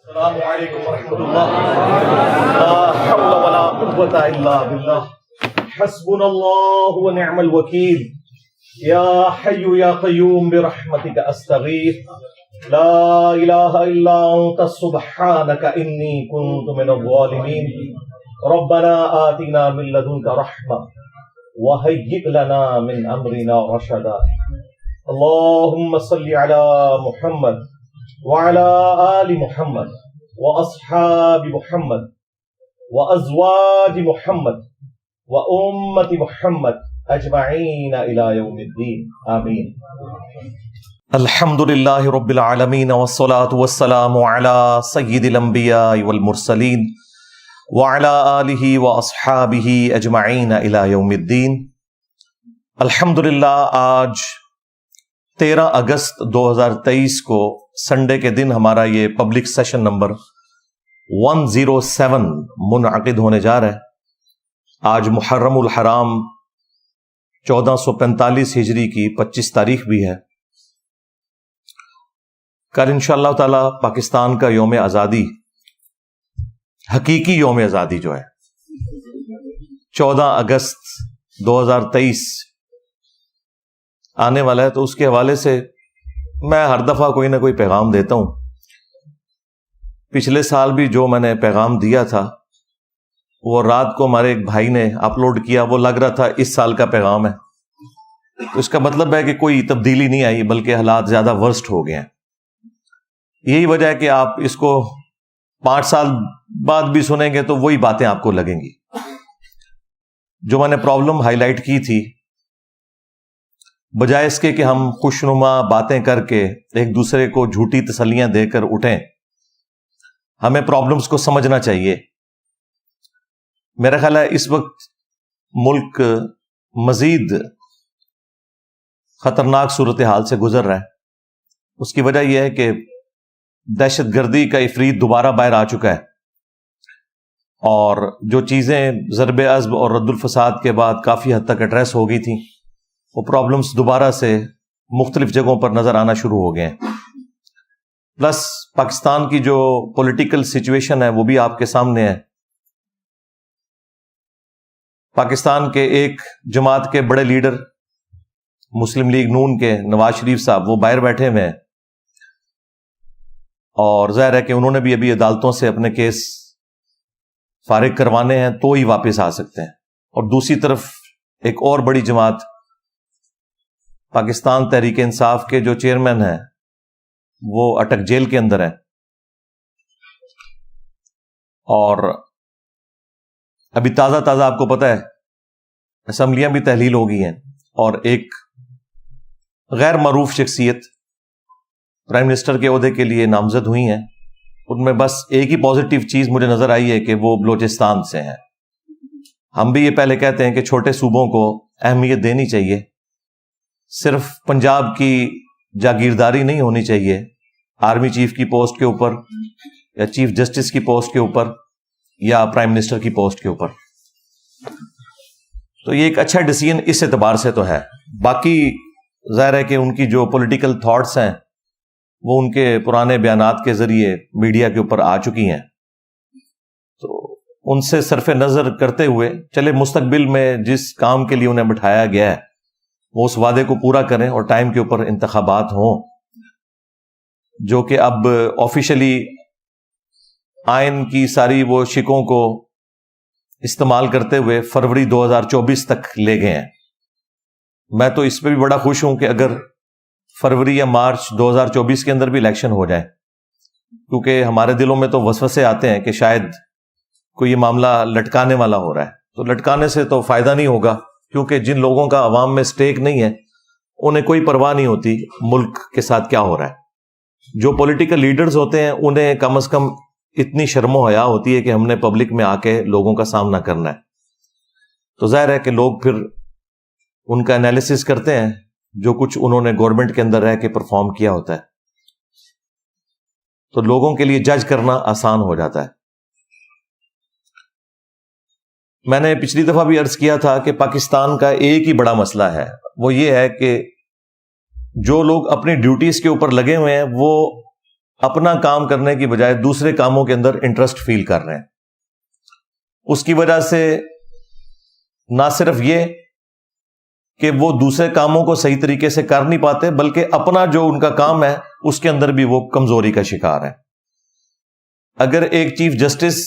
السلام علیکم ورحمۃ اللہ، لا حول ولا قوۃ الا باللہ، حسبنا اللہ ونعم الوکیل، یا حی یا قیوم برحمتک استغیث، لا الہ الا انت سبحانک انی کنت من الظالمین، ربنا آتنا من لدنک رحمہ وہیئ لنا من امرنا رشدا، اللہم صل علی محمد وعلى آل محمد وأصحاب محمد وأزواج محمد وأمة محمد أجمعين إلى يوم الدين آمين. الحمد لله رب العالمين والصلاة والسلام على سيد الأنبياء والمرسلين وعلى آله وأصحابه أجمعين إلى يوم الدين. الحمد للہ آج 13 اگست 2023 کو سنڈے کے دن ہمارا یہ پبلک سیشن نمبر 107 منعقد ہونے جا رہا ہے۔ آج محرم الحرام 1445 ہجری کی 25 تاریخ بھی ہے۔ کل انشاءاللہ تعالی پاکستان کا یوم آزادی، حقیقی یوم آزادی جو ہے 14 اگست 2023 آنے والا ہے، تو اس کے حوالے سے میں ہر دفعہ کوئی نہ کوئی پیغام دیتا ہوں۔ پچھلے سال بھی جو میں نے پیغام دیا تھا وہ رات کو ہمارے ایک بھائی نے اپلوڈ کیا، وہ لگ رہا تھا اس سال کا پیغام ہے، تو اس کا مطلب ہے کہ کوئی تبدیلی نہیں آئی بلکہ حالات زیادہ ورسٹ ہو گئے ہیں۔ یہی وجہ ہے کہ آپ اس کو 5 سال بعد بھی سنیں گے تو وہی باتیں آپ کو لگیں گی۔ جو میں نے پرابلم ہائی لائٹ کی تھی، بجائے اس کے کہ ہم خوشنما باتیں کر کے ایک دوسرے کو جھوٹی تسلیاں دے کر اٹھیں، ہمیں پرابلمز کو سمجھنا چاہیے۔ میرا خیال ہے اس وقت ملک مزید خطرناک صورتحال سے گزر رہا ہے۔ اس کی وجہ یہ ہے کہ دہشت گردی کا عفریت دوبارہ باہر آ چکا ہے، اور جو چیزیں ضرب عضب اور رد الفساد کے بعد کافی حد تک ایڈریس ہو گئی تھیں، وہ پرابلمز دوبارہ سے مختلف جگہوں پر نظر آنا شروع ہو گئے ہیں۔ پلس پاکستان کی جو پولیٹیکل سچویشن ہے وہ بھی آپ کے سامنے ہے۔ پاکستان کے ایک جماعت کے بڑے لیڈر مسلم لیگ نون کے نواز شریف صاحب، وہ باہر بیٹھے ہوئے ہیں، اور ظاہر ہے کہ انہوں نے بھی ابھی عدالتوں سے اپنے کیس فارغ کروانے ہیں تو ہی واپس آ سکتے ہیں۔ اور دوسری طرف ایک اور بڑی جماعت پاکستان تحریک انصاف کے جو چیئرمین ہیں وہ اٹک جیل کے اندر ہیں، اور ابھی تازہ آپ کو پتہ ہے اسمبلیاں بھی تحلیل ہو گئی ہیں، اور ایک غیر معروف شخصیت پرائم منسٹر کے عہدے کے لیے نامزد ہوئی ہیں۔ ان میں بس ایک ہی پازیٹیو چیز مجھے نظر آئی ہے کہ وہ بلوچستان سے ہیں۔ ہم بھی یہ پہلے کہتے ہیں کہ چھوٹے صوبوں کو اہمیت دینی چاہیے، صرف پنجاب کی جاگیرداری نہیں ہونی چاہیے آرمی چیف کی پوسٹ کے اوپر، یا چیف جسٹس کی پوسٹ کے اوپر، یا پرائم منسٹر کی پوسٹ کے اوپر۔ تو یہ ایک اچھا ڈیسیژن اس اعتبار سے تو ہے۔ باقی ظاہر ہے کہ ان کی جو پولیٹیکل تھاٹس ہیں وہ ان کے پرانے بیانات کے ذریعے میڈیا کے اوپر آ چکی ہیں، تو ان سے صرف نظر کرتے ہوئے چلے مستقبل میں جس کام کے لیے انہیں بٹھایا گیا ہے وہ اس وعدے کو پورا کریں، اور ٹائم کے اوپر انتخابات ہوں، جو کہ اب آفیشلی آئین کی ساری وہ شکوں کو استعمال کرتے ہوئے فروری 2024 تک لے گئے ہیں۔ میں تو اس پہ بھی بڑا خوش ہوں کہ اگر فروری یا مارچ 2024 کے اندر بھی الیکشن ہو جائے، کیونکہ ہمارے دلوں میں تو وسوسے آتے ہیں کہ شاید کوئی یہ معاملہ لٹکانے والا ہو رہا ہے، تو لٹکانے سے تو فائدہ نہیں ہوگا، کیونکہ جن لوگوں کا عوام میں سٹیک نہیں ہے انہیں کوئی پرواہ نہیں ہوتی ملک کے ساتھ کیا ہو رہا ہے۔ جو پولیٹیکل لیڈرز ہوتے ہیں انہیں کم از کم اتنی شرم و حیا ہوتی ہے کہ ہم نے پبلک میں آ کے لوگوں کا سامنا کرنا ہے، تو ظاہر ہے کہ لوگ پھر ان کا انالیسس کرتے ہیں جو کچھ انہوں نے گورنمنٹ کے اندر رہ کے پرفارم کیا ہوتا ہے، تو لوگوں کے لیے جج کرنا آسان ہو جاتا ہے۔ میں نے پچھلی دفعہ بھی عرض کیا تھا کہ پاکستان کا ایک ہی بڑا مسئلہ ہے، وہ یہ ہے کہ جو لوگ اپنی ڈیوٹیز کے اوپر لگے ہوئے ہیں وہ اپنا کام کرنے کی بجائے دوسرے کاموں کے اندر انٹرسٹ فیل کر رہے ہیں. اس کی وجہ سے نہ صرف یہ کہ وہ دوسرے کاموں کو صحیح طریقے سے کر نہیں پاتے، بلکہ اپنا جو ان کا کام ہے اس کے اندر بھی وہ کمزوری کا شکار ہے. اگر ایک چیف جسٹس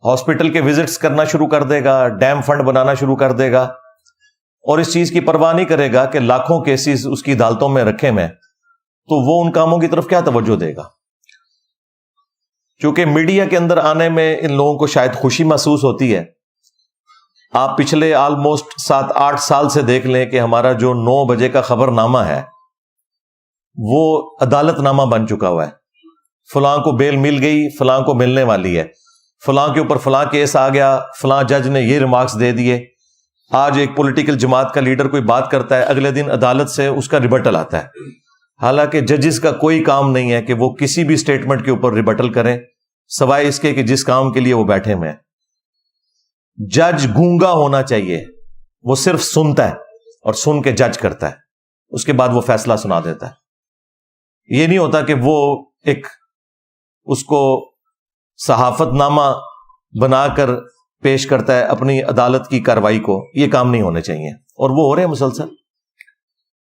ہاسپٹل کے وزٹس کرنا شروع کر دے گا، ڈیم فنڈ بنانا شروع کر دے گا، اور اس چیز کی پرواہ نہیں کرے گا کہ لاکھوں کیسز اس کی عدالتوں میں رکھے میں، تو وہ ان کاموں کی طرف کیا توجہ دے گا؟ چونکہ میڈیا کے اندر آنے میں ان لوگوں کو شاید خوشی محسوس ہوتی ہے. آپ پچھلے آلموسٹ 7-8 سال سے دیکھ لیں کہ ہمارا جو 9 بجے کا خبر نامہ ہے وہ عدالت نامہ بن چکا ہوا ہے. فلاں کو بیل مل گئی، فلاں کو ملنے والی ہے، فلاں کے اوپر فلاں کیس آ گیا، فلاں جج نے یہ ریمارکس دے دیے. آج ایک پولیٹیکل جماعت کا لیڈر کوئی بات کرتا ہے، اگلے دن عدالت سے اس کا ریبٹل آتا ہے. حالانکہ ججز کا کوئی کام نہیں ہے کہ وہ کسی بھی سٹیٹمنٹ کے اوپر ریبٹل کریں، سوائے اس کے کہ جس کام کے لیے وہ بیٹھے ہوئے ہیں. جج گونگا ہونا چاہیے، وہ صرف سنتا ہے اور سن کے جج کرتا ہے، اس کے بعد وہ فیصلہ سنا دیتا ہے. یہ نہیں ہوتا کہ وہ ایک اس کو صحافت نامہ بنا کر پیش کرتا ہے اپنی عدالت کی کارروائی کو. یہ کام نہیں ہونے چاہیے، اور وہ ہو رہے ہیں مسلسل.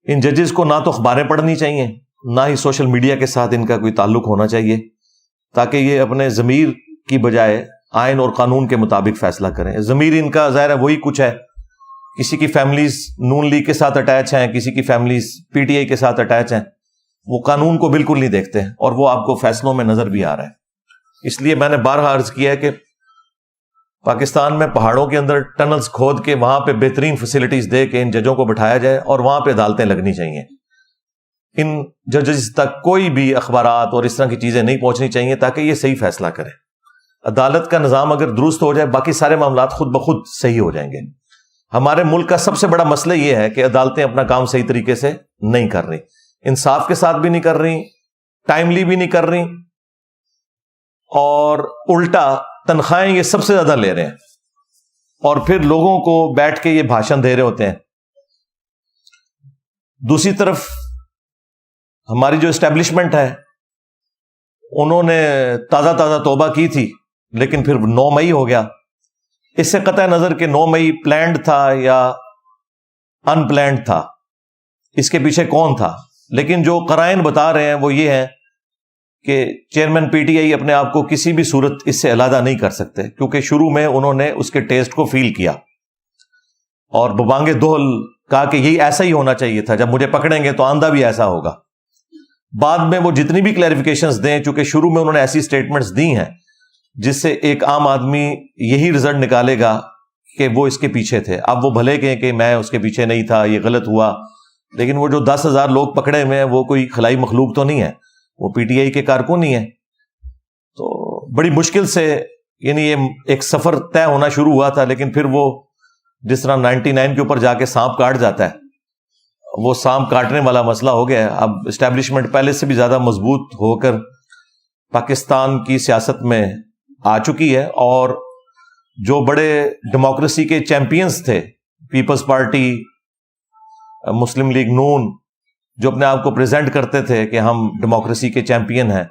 ان ججز کو نہ تو اخباریں پڑھنی چاہیے، نہ ہی سوشل میڈیا کے ساتھ ان کا کوئی تعلق ہونا چاہیے، تاکہ یہ اپنے ضمیر کی بجائے آئین اور قانون کے مطابق فیصلہ کریں. ضمیر ان کا ظاہر ہے وہی کچھ ہے. کسی کی فیملیز نون لیگ کے ساتھ اٹیچ ہیں، کسی کی فیملیز پی ٹی آئی کے ساتھ اٹیچ ہیں، وہ قانون کو بالکل نہیں دیکھتے، اور وہ آپ کو فیصلوں میں نظر بھی آ رہا ہے. اس لیے میں نے بارہا عرض کیا ہے کہ پاکستان میں پہاڑوں کے اندر ٹنلز کھود کے وہاں پہ بہترین فیسلٹیز دے کے ان ججوں کو بٹھایا جائے، اور وہاں پہ عدالتیں لگنی چاہیے. ان ججز تک کوئی بھی اخبارات اور اس طرح کی چیزیں نہیں پہنچنی چاہیے، تاکہ یہ صحیح فیصلہ کریں. عدالت کا نظام اگر درست ہو جائے، باقی سارے معاملات خود بخود صحیح ہو جائیں گے. ہمارے ملک کا سب سے بڑا مسئلہ یہ ہے کہ عدالتیں اپنا کام صحیح طریقے سے نہیں کر رہی، انصاف کے ساتھ بھی نہیں کر رہی، ٹائملی بھی نہیں کر رہی، اور الٹا تنخواہیں یہ سب سے زیادہ لے رہے ہیں، اور پھر لوگوں کو بیٹھ کے یہ بھاشن دے رہے ہوتے ہیں. دوسری طرف ہماری جو اسٹیبلشمنٹ ہے، انہوں نے تازہ توبہ کی تھی، لیکن پھر 9 مئی ہو گیا. اس سے قطع نظر کہ 9 مئی پلانڈ تھا یا ان پلانڈ تھا، اس کے پیچھے کون تھا، لیکن جو قرائن بتا رہے ہیں وہ یہ ہے کہ چیئرمین پی ٹی آئی اپنے آپ کو کسی بھی صورت اس سے علیحدہ نہیں کر سکتے، کیونکہ شروع میں انہوں نے اس کے ٹیسٹ کو فیل کیا اور ببانگ دہل کہا کہ یہی ایسا ہی ہونا چاہیے تھا، جب مجھے پکڑیں گے تو آندہ بھی ایسا ہوگا. بعد میں وہ جتنی بھی کلیریفیکیشنز دیں، چونکہ شروع میں انہوں نے ایسی سٹیٹمنٹس دی ہیں جس سے ایک عام آدمی یہی رزلٹ نکالے گا کہ وہ اس کے پیچھے تھے. اب وہ بھلے کہیں کہ میں اس کے پیچھے نہیں تھا، یہ غلط ہوا، لیکن وہ جو 10,000 لوگ پکڑے ہوئے ہیں وہ کوئی خلائی مخلوق تو نہیں ہے، وہ پی ٹی آئی کے کارکن ہی ہیں. تو بڑی مشکل سے یعنی یہ ایک سفر طے ہونا شروع ہوا تھا، لیکن پھر وہ جس طرح 99 کے اوپر جا کے سانپ کاٹ جاتا ہے، وہ سانپ کاٹنے والا مسئلہ ہو گیا ہے. اب اسٹیبلشمنٹ پہلے سے بھی زیادہ مضبوط ہو کر پاکستان کی سیاست میں آ چکی ہے، اور جو بڑے ڈیموکریسی کے چیمپئنز تھے، پیپلز پارٹی، مسلم لیگ نون، جو اپنے آپ کو پریزنٹ کرتے تھے کہ ہم ڈیموکریسی کے چیمپئن ہیں،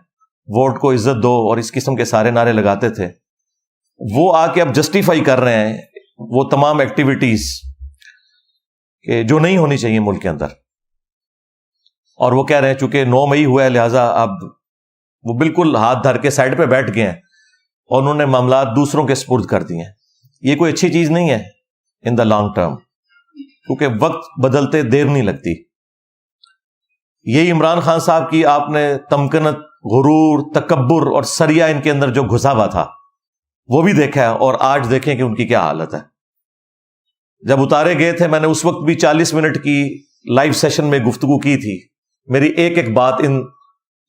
ووٹ کو عزت دو اور اس قسم کے سارے نعرے لگاتے تھے، وہ آ کے اب جسٹیفائی کر رہے ہیں وہ تمام ایکٹیویٹیز کہ جو نہیں ہونی چاہیے ملک کے اندر. اور وہ کہہ رہے ہیں چونکہ 9 مئی ہوا ہے لہٰذا اب وہ بالکل ہاتھ دھر کے سائڈ پہ بیٹھ گئے ہیں اور انہوں نے معاملات دوسروں کے سپرد کر دیے ہیں. یہ کوئی اچھی چیز نہیں ہے ان دا لانگ ٹرم، کیونکہ وقت بدلتے دیر نہیں لگتی. یہی عمران خان صاحب کی آپ نے تمکنت، غرور، تکبر اور سریا ان کے اندر جو گھسا ہوا تھا وہ بھی دیکھا ہے، اور آج دیکھیں کہ ان کی کیا حالت ہے. جب اتارے گئے تھے، میں نے اس وقت بھی 40 منٹ کی لائیو سیشن میں گفتگو کی تھی. میری ایک بات ان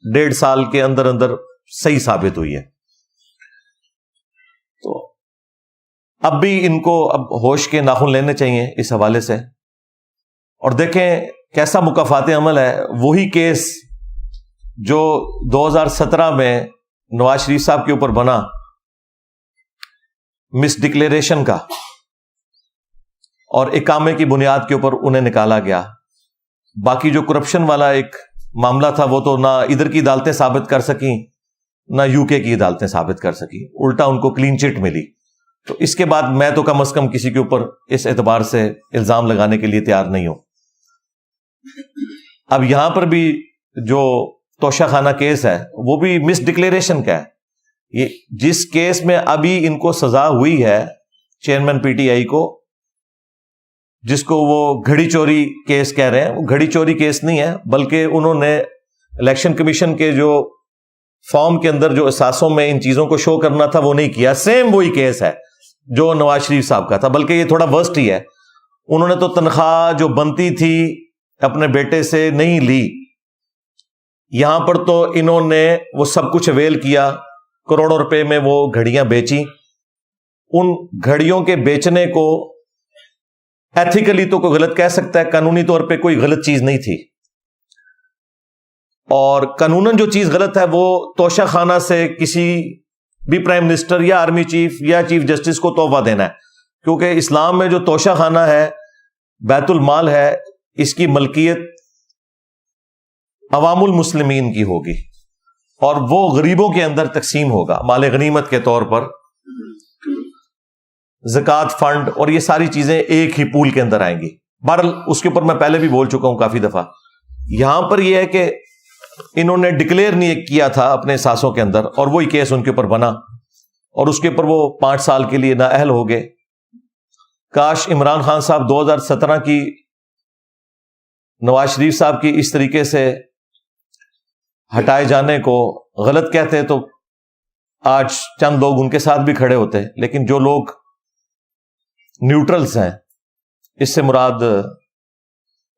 1.5 سال کے اندر صحیح ثابت ہوئی ہے. تو اب بھی ان کو اب ہوش کے ناخن لینے چاہیے اس حوالے سے. اور دیکھیں کیسا مکافات عمل ہے. وہی کیس جو 2017 میں نواز شریف صاحب کے اوپر بنا مس ڈکلیریشن کا، اور اقامے کی بنیاد کے اوپر انہیں نکالا گیا. باقی جو کرپشن والا ایک معاملہ تھا وہ تو نہ ادھر کی عدالتیں ثابت کر سکیں نہ یو کے کی عدالتیں ثابت کر سکیں، الٹا ان کو کلین چٹ ملی. تو اس کے بعد میں تو کم از کم کسی کے اوپر اس اعتبار سے الزام لگانے کے لیے تیار نہیں ہوں. اب یہاں پر بھی جو توشہ خانہ کیس ہے وہ بھی مس ڈکلیریشن کا ہے. یہ جس کیس میں ابھی ان کو سزا ہوئی ہے چیئرمین پی ٹی آئی کو، جس کو وہ گھڑی چوری کیس کہہ رہے ہیں، وہ گھڑی چوری کیس نہیں ہے، بلکہ انہوں نے الیکشن کمیشن کے جو فارم کے اندر جو اثاثوں میں ان چیزوں کو شو کرنا تھا وہ نہیں کیا. سیم وہی کیس ہے جو نواز شریف صاحب کا تھا، بلکہ یہ تھوڑا ورسٹ ہی ہے. انہوں نے تو تنخواہ جو بنتی تھی اپنے بیٹے سے نہیں لی، یہاں پر تو انہوں نے وہ سب کچھ اویل کیا، کروڑوں روپے میں وہ گھڑیاں بیچی. ان گھڑیوں کے بیچنے کو ایتھیکلی تو کوئی غلط کہہ سکتا ہے، قانونی طور پہ کوئی غلط چیز نہیں تھی. اور قانوناً جو چیز غلط ہے وہ توشہ خانہ سے کسی بھی پرائم منسٹر یا آرمی چیف یا چیف جسٹس کو تحفہ دینا ہے، کیونکہ اسلام میں جو توشہ خانہ ہے بیت المال ہے، اس کی ملکیت عوام المسلمین کی ہوگی اور وہ غریبوں کے اندر تقسیم ہوگا مال غنیمت کے طور پر. زکوٰۃ فنڈ اور یہ ساری چیزیں ایک ہی پول کے اندر آئیں گی. بہرحال اس کے اوپر میں پہلے بھی بول چکا ہوں کافی دفعہ. یہاں پر یہ ہے کہ انہوں نے ڈکلیئر نہیں کیا تھا اپنے ساسوں کے اندر، اور وہی کیس ان کے اوپر بنا اور اس کے اوپر وہ 5 سال کے لیے نااہل ہو گئے. کاش عمران خان صاحب 2017 کی نواز شریف صاحب کی اس طریقے سے ہٹائے جانے کو غلط کہتے تو آج چند لوگ ان کے ساتھ بھی کھڑے ہوتے. لیکن جو لوگ نیوٹرلز ہیں، اس سے مراد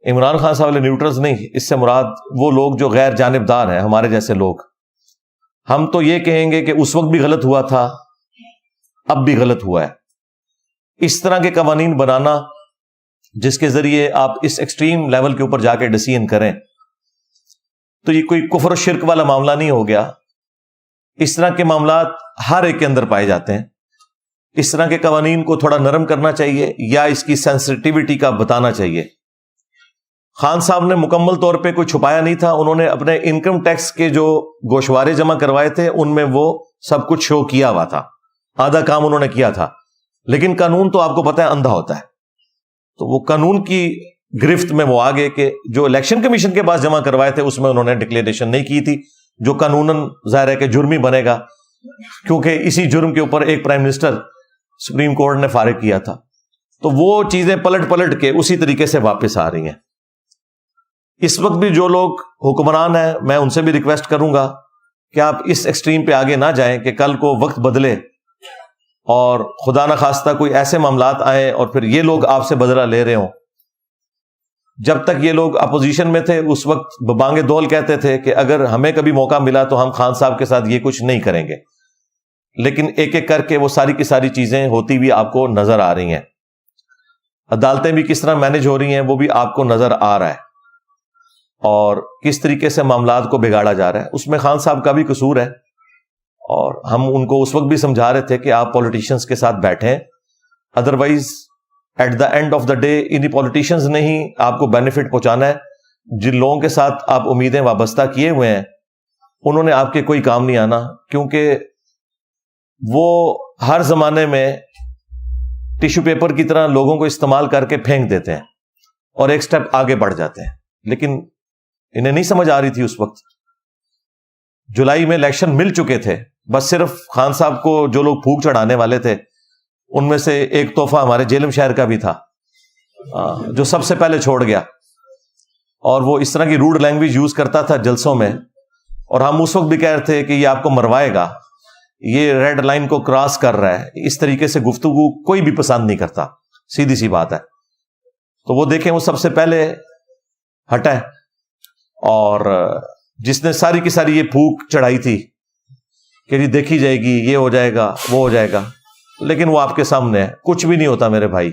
عمران خان صاحب والے نیوٹرلز نہیں، اس سے مراد وہ لوگ جو غیر جانبدار ہیں، ہمارے جیسے لوگ. ہم تو یہ کہیں گے کہ اس وقت بھی غلط ہوا تھا، اب بھی غلط ہوا ہے. اس طرح کے قوانین بنانا جس کے ذریعے آپ اس ایکسٹریم لیول کے اوپر جا کے ڈیسیژن کریں تو یہ کوئی کفر و شرک والا معاملہ نہیں ہو گیا. اس طرح کے معاملات ہر ایک کے اندر پائے جاتے ہیں. اس طرح کے قوانین کو تھوڑا نرم کرنا چاہیے یا اس کی سینسٹیوٹی کا بتانا چاہیے. خان صاحب نے مکمل طور پہ کوئی چھپایا نہیں تھا. انہوں نے اپنے انکم ٹیکس کے جو گوشوارے جمع کروائے تھے ان میں وہ سب کچھ شو کیا ہوا تھا، آدھا کام انہوں نے کیا تھا. لیکن قانون تو آپ کو پتہ ہے اندھا ہوتا ہے، تو وہ قانون کی گرفت میں وہ آگے کہ جو الیکشن کمیشن کے پاس جمع کروائے تھے اس میں انہوں نے ڈکلیریشن نہیں کی تھی، جو قانوناً ظاہر ہے کہ جرم ہی بنے گا، کیونکہ اسی جرم کے اوپر ایک پرائم منسٹر سپریم کورٹ نے فارغ کیا تھا. تو وہ چیزیں پلٹ کے اسی طریقے سے واپس آ رہی ہیں. اس وقت بھی جو لوگ حکمران ہیں میں ان سے بھی ریکویسٹ کروں گا کہ آپ اس ایکسٹریم پہ آگے نہ جائیں کہ کل کو وقت بدلے اور خدا نخواستہ کوئی ایسے معاملات آئیں اور پھر یہ لوگ آپ سے بدلہ لے رہے ہوں. جب تک یہ لوگ اپوزیشن میں تھے اس وقت ببانگ دول کہتے تھے کہ اگر ہمیں کبھی موقع ملا تو ہم خان صاحب کے ساتھ یہ کچھ نہیں کریں گے. لیکن ایک ایک کر کے وہ ساری کی ساری چیزیں ہوتی بھی آپ کو نظر آ رہی ہیں. عدالتیں بھی کس طرح مینج ہو رہی ہیں وہ بھی آپ کو نظر آ رہا ہے، اور کس طریقے سے معاملات کو بگاڑا جا رہا ہے. اس میں خان صاحب کا بھی قصور ہے، اور ہم ان کو اس وقت بھی سمجھا رہے تھے کہ آپ پولیٹیشنز کے ساتھ بیٹھیں، otherwise at the end of the day انہی پولیٹیشنز نے ہی آپ کو بینیفٹ پہنچانا ہے. جن لوگوں کے ساتھ آپ امیدیں وابستہ کیے ہوئے ہیں انہوں نے آپ کے کوئی کام نہیں آنا، کیونکہ وہ ہر زمانے میں ٹیشو پیپر کی طرح لوگوں کو استعمال کر کے پھینک دیتے ہیں اور ایک سٹیپ آگے بڑھ جاتے ہیں. لیکن انہیں نہیں سمجھ آ رہی تھی اس وقت. جولائی میں الیکشن مل چکے تھے، بس صرف خان صاحب کو جو لوگ پھونک چڑھانے والے تھے ان میں سے ایک تحفہ ہمارے جیلم شہر کا بھی تھا جو سب سے پہلے چھوڑ گیا، اور وہ اس طرح کی روڈ لینگویج یوز کرتا تھا جلسوں میں، اور ہم اس وقت بھی کہہ رہے تھے کہ یہ آپ کو مروائے گا، یہ ریڈ لائن کو کراس کر رہا ہے. اس طریقے سے گفتگو کوئی بھی پسند نہیں کرتا، سیدھی سی بات ہے. تو وہ دیکھیں وہ سب سے پہلے ہٹا ہے، اور جس نے ساری کی ساری یہ پھونک چڑھائی تھی کہ جی دیکھی جائے گی، یہ ہو جائے گا وہ ہو جائے گا، لیکن وہ آپ کے سامنے ہے. کچھ بھی نہیں ہوتا میرے بھائی.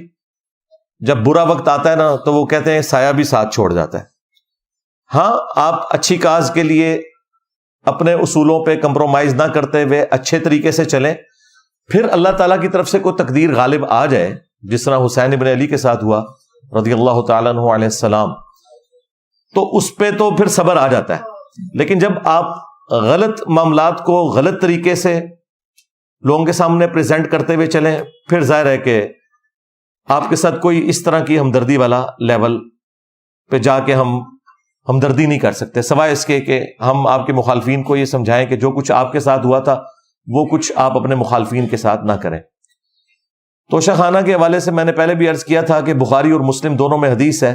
جب برا وقت آتا ہے نا تو وہ کہتے ہیں سایہ بھی ساتھ چھوڑ جاتا ہے. ہاں آپ اچھی کاز کے لیے اپنے اصولوں پہ کمپرومائز نہ کرتے ہوئے اچھے طریقے سے چلیں، پھر اللہ تعالیٰ کی طرف سے کوئی تقدیر غالب آ جائے، جس طرح حسین ابن علی کے ساتھ ہوا رضی اللہ تعالیٰ عنہ علیہ السلام، تو اس پہ تو پھر صبر آ جاتا ہے. لیکن جب آپ غلط معاملات کو غلط طریقے سے لوگوں کے سامنے پریزنٹ کرتے ہوئے چلیں, پھر ظاہر ہے کہ آپ کے ساتھ کوئی اس طرح کی ہمدردی والا لیول پہ جا کے ہم ہمدردی نہیں کر سکتے, سوائے اس کے کہ ہم آپ کے مخالفین کو یہ سمجھائیں کہ جو کچھ آپ کے ساتھ ہوا تھا وہ کچھ آپ اپنے مخالفین کے ساتھ نہ کریں. توشہ خانہ کے حوالے سے میں نے پہلے بھی عرض کیا تھا کہ بخاری اور مسلم دونوں میں حدیث ہے,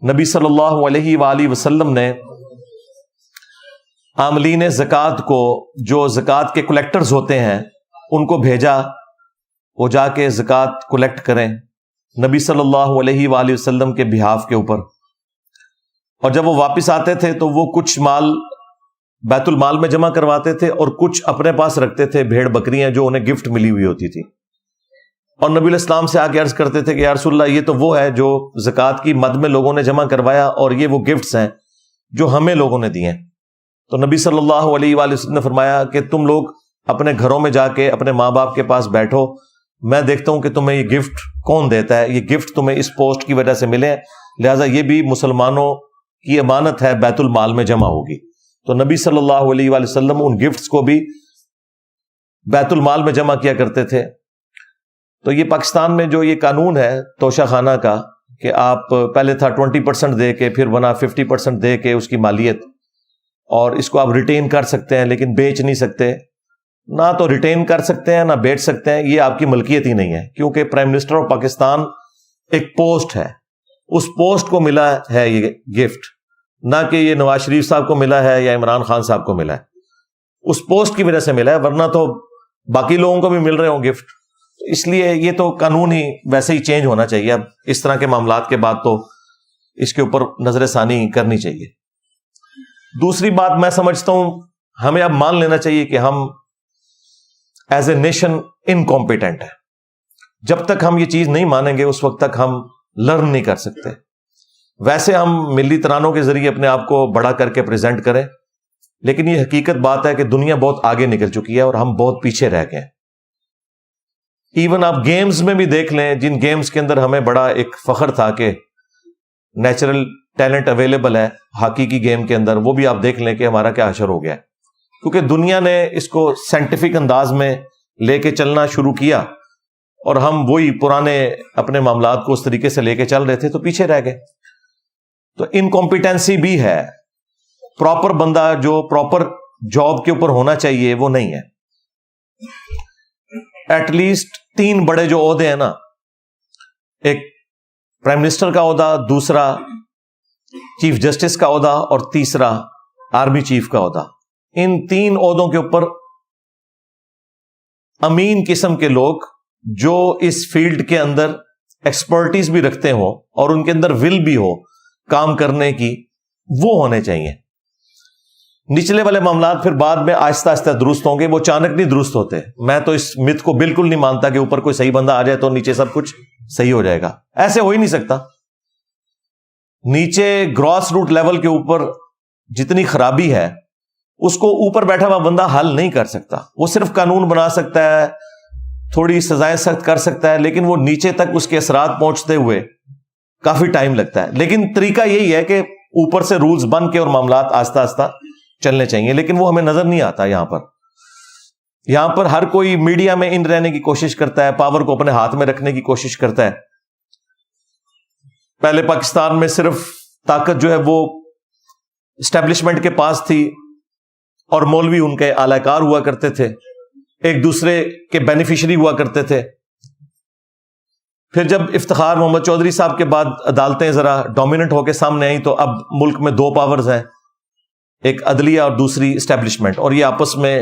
نبی صلی اللہ علیہ وآلہ وسلم نے عاملین زکوٰۃ کو, جو زکوٰۃ کے کلیکٹرز ہوتے ہیں, ان کو بھیجا وہ جا کے زکوٰۃ کلیکٹ کریں نبی صلی اللہ علیہ وآلہ وسلم کے بہاف کے اوپر. اور جب وہ واپس آتے تھے تو وہ کچھ مال بیت المال میں جمع کرواتے تھے اور کچھ اپنے پاس رکھتے تھے, بھیڑ بکریاں جو انہیں گفٹ ملی ہوئی ہوتی تھی, اور نبی علیہ السلام سے آ کے عرض کرتے تھے کہ یا رسول اللہ یہ تو وہ ہے جو زکوٰۃ کی مد میں لوگوں نے جمع کروایا, اور یہ وہ گفٹس ہیں جو ہمیں لوگوں نے دیے. تو نبی صلی اللہ علیہ وآلہ وسلم نے فرمایا کہ تم لوگ اپنے گھروں میں جا کے اپنے ماں باپ کے پاس بیٹھو, میں دیکھتا ہوں کہ تمہیں یہ گفٹ کون دیتا ہے, یہ گفٹ تمہیں اس پوسٹ کی وجہ سے ملے, لہٰذا یہ بھی مسلمانوں کی امانت ہے, بیت المال میں جمع ہوگی. تو نبی صلی اللہ علیہ وآلہ وسلم ان گفٹس کو بھی بیت المال میں جمع کیا کرتے تھے. تو یہ پاکستان میں جو یہ قانون ہے توشہ خانہ کا کہ آپ پہلے تھا 20% دے کے, پھر بنا 50% دے کے اس کی مالیت, اور اس کو آپ ریٹین کر سکتے ہیں لیکن بیچ نہیں سکتے, نہ تو ریٹین کر سکتے ہیں نہ بیچ سکتے ہیں, یہ آپ کی ملکیت ہی نہیں ہے, کیونکہ پرائم منسٹر آف پاکستان ایک پوسٹ ہے, اس پوسٹ کو ملا ہے یہ گفٹ, نہ کہ یہ نواز شریف صاحب کو ملا ہے یا عمران خان صاحب کو ملا ہے, اس پوسٹ کی وجہ سے ملا ہے, ورنہ تو باقی لوگوں کو بھی مل رہے ہوں گفٹ. اس لیے یہ تو قانون ہی ویسے ہی چینج ہونا چاہیے. اب اس طرح کے معاملات کے بعد تو اس کے اوپر نظر ثانی کرنی چاہیے. دوسری بات میں سمجھتا ہوں ہمیں اب مان لینا چاہیے کہ ہم ایز اے نیشن انکمپیٹنٹ ہیں. جب تک ہم یہ چیز نہیں مانیں گے اس وقت تک ہم لرن نہیں کر سکتے. ویسے ہم ملی ترانوں کے ذریعے اپنے آپ کو بڑا کر کے پریزنٹ کریں, لیکن یہ حقیقت بات ہے کہ دنیا بہت آگے نکل چکی ہے اور ہم بہت پیچھے رہ گئے ہیں. ایون آپ گیمز میں بھی دیکھ لیں, جن گیمز کے اندر ہمیں بڑا ایک فخر تھا کہ نیچرل ٹیلنٹ اویلیبل ہے ہاکی کی گیم کے اندر, وہ بھی آپ دیکھ لیں کہ ہمارا کیا حشر ہو گیا ہے, کیونکہ دنیا نے اس کو سائنٹیفک انداز میں لے کے چلنا شروع کیا اور ہم وہی پرانے اپنے معاملات کو اس طریقے سے لے کے چل رہے تھے تو پیچھے رہ گئے. تو انکمپیٹنسی بھی ہے, پراپر بندہ جو پراپر جاب کے اوپر ہونا چاہیے وہ نہیں ہے. ایٹ لیسٹ 3 بڑے جو عہدے ہیں نا, ایک پرائم منسٹر کا عہدہ, دوسرا چیف جسٹس کا عہدہ اور تیسرا آرمی چیف کا عہدہ, ان 3 عہدوں کے اوپر امین قسم کے لوگ جو اس فیلڈ کے اندر ایکسپرٹیز بھی رکھتے ہوں اور ان کے اندر ول بھی ہو کام کرنے کی, وہ ہونے چاہیے. نچلے والے معاملات پھر بعد میں آہستہ آہستہ درست ہوں گے, وہ اچانک نہیں درست ہوتے. میں تو اس مت کو بالکل نہیں مانتا کہ اوپر کوئی صحیح بندہ آ جائے تو نیچے سب کچھ صحیح ہو جائے گا, ایسے ہو ہی نہیں سکتا. نیچے گراس روٹ لیول کے اوپر جتنی خرابی ہے اس کو اوپر بیٹھا ہوا بندہ حل نہیں کر سکتا. وہ صرف قانون بنا سکتا ہے, تھوڑی سزائیں سخت کر سکتا ہے, لیکن وہ نیچے تک اس کے اثرات پہنچتے ہوئے کافی ٹائم لگتا ہے. لیکن طریقہ یہی ہے کہ اوپر سے رولز بن کے اور معاملات آہستہ آہستہ چلنے چاہیے, لیکن وہ ہمیں نظر نہیں آتا. یہاں پر ہر کوئی میڈیا میں ان رہنے کی کوشش کرتا ہے, پاور کو اپنے ہاتھ میں رکھنے کی کوشش کرتا ہے. پہلے پاکستان میں صرف طاقت جو ہے وہ اسٹیبلشمنٹ کے پاس تھی اور مولوی ان کے اعلی کار ہوا کرتے تھے, ایک دوسرے کے بینیفیشری ہوا کرتے تھے. پھر جب افتخار محمد چودھری صاحب کے بعد عدالتیں ذرا ڈومیننٹ ہو کے سامنے آئیں تو اب ملک میں 2 پاورز ہیں, ایک عدلیہ اور دوسری اسٹیبلشمنٹ, اور یہ آپس میں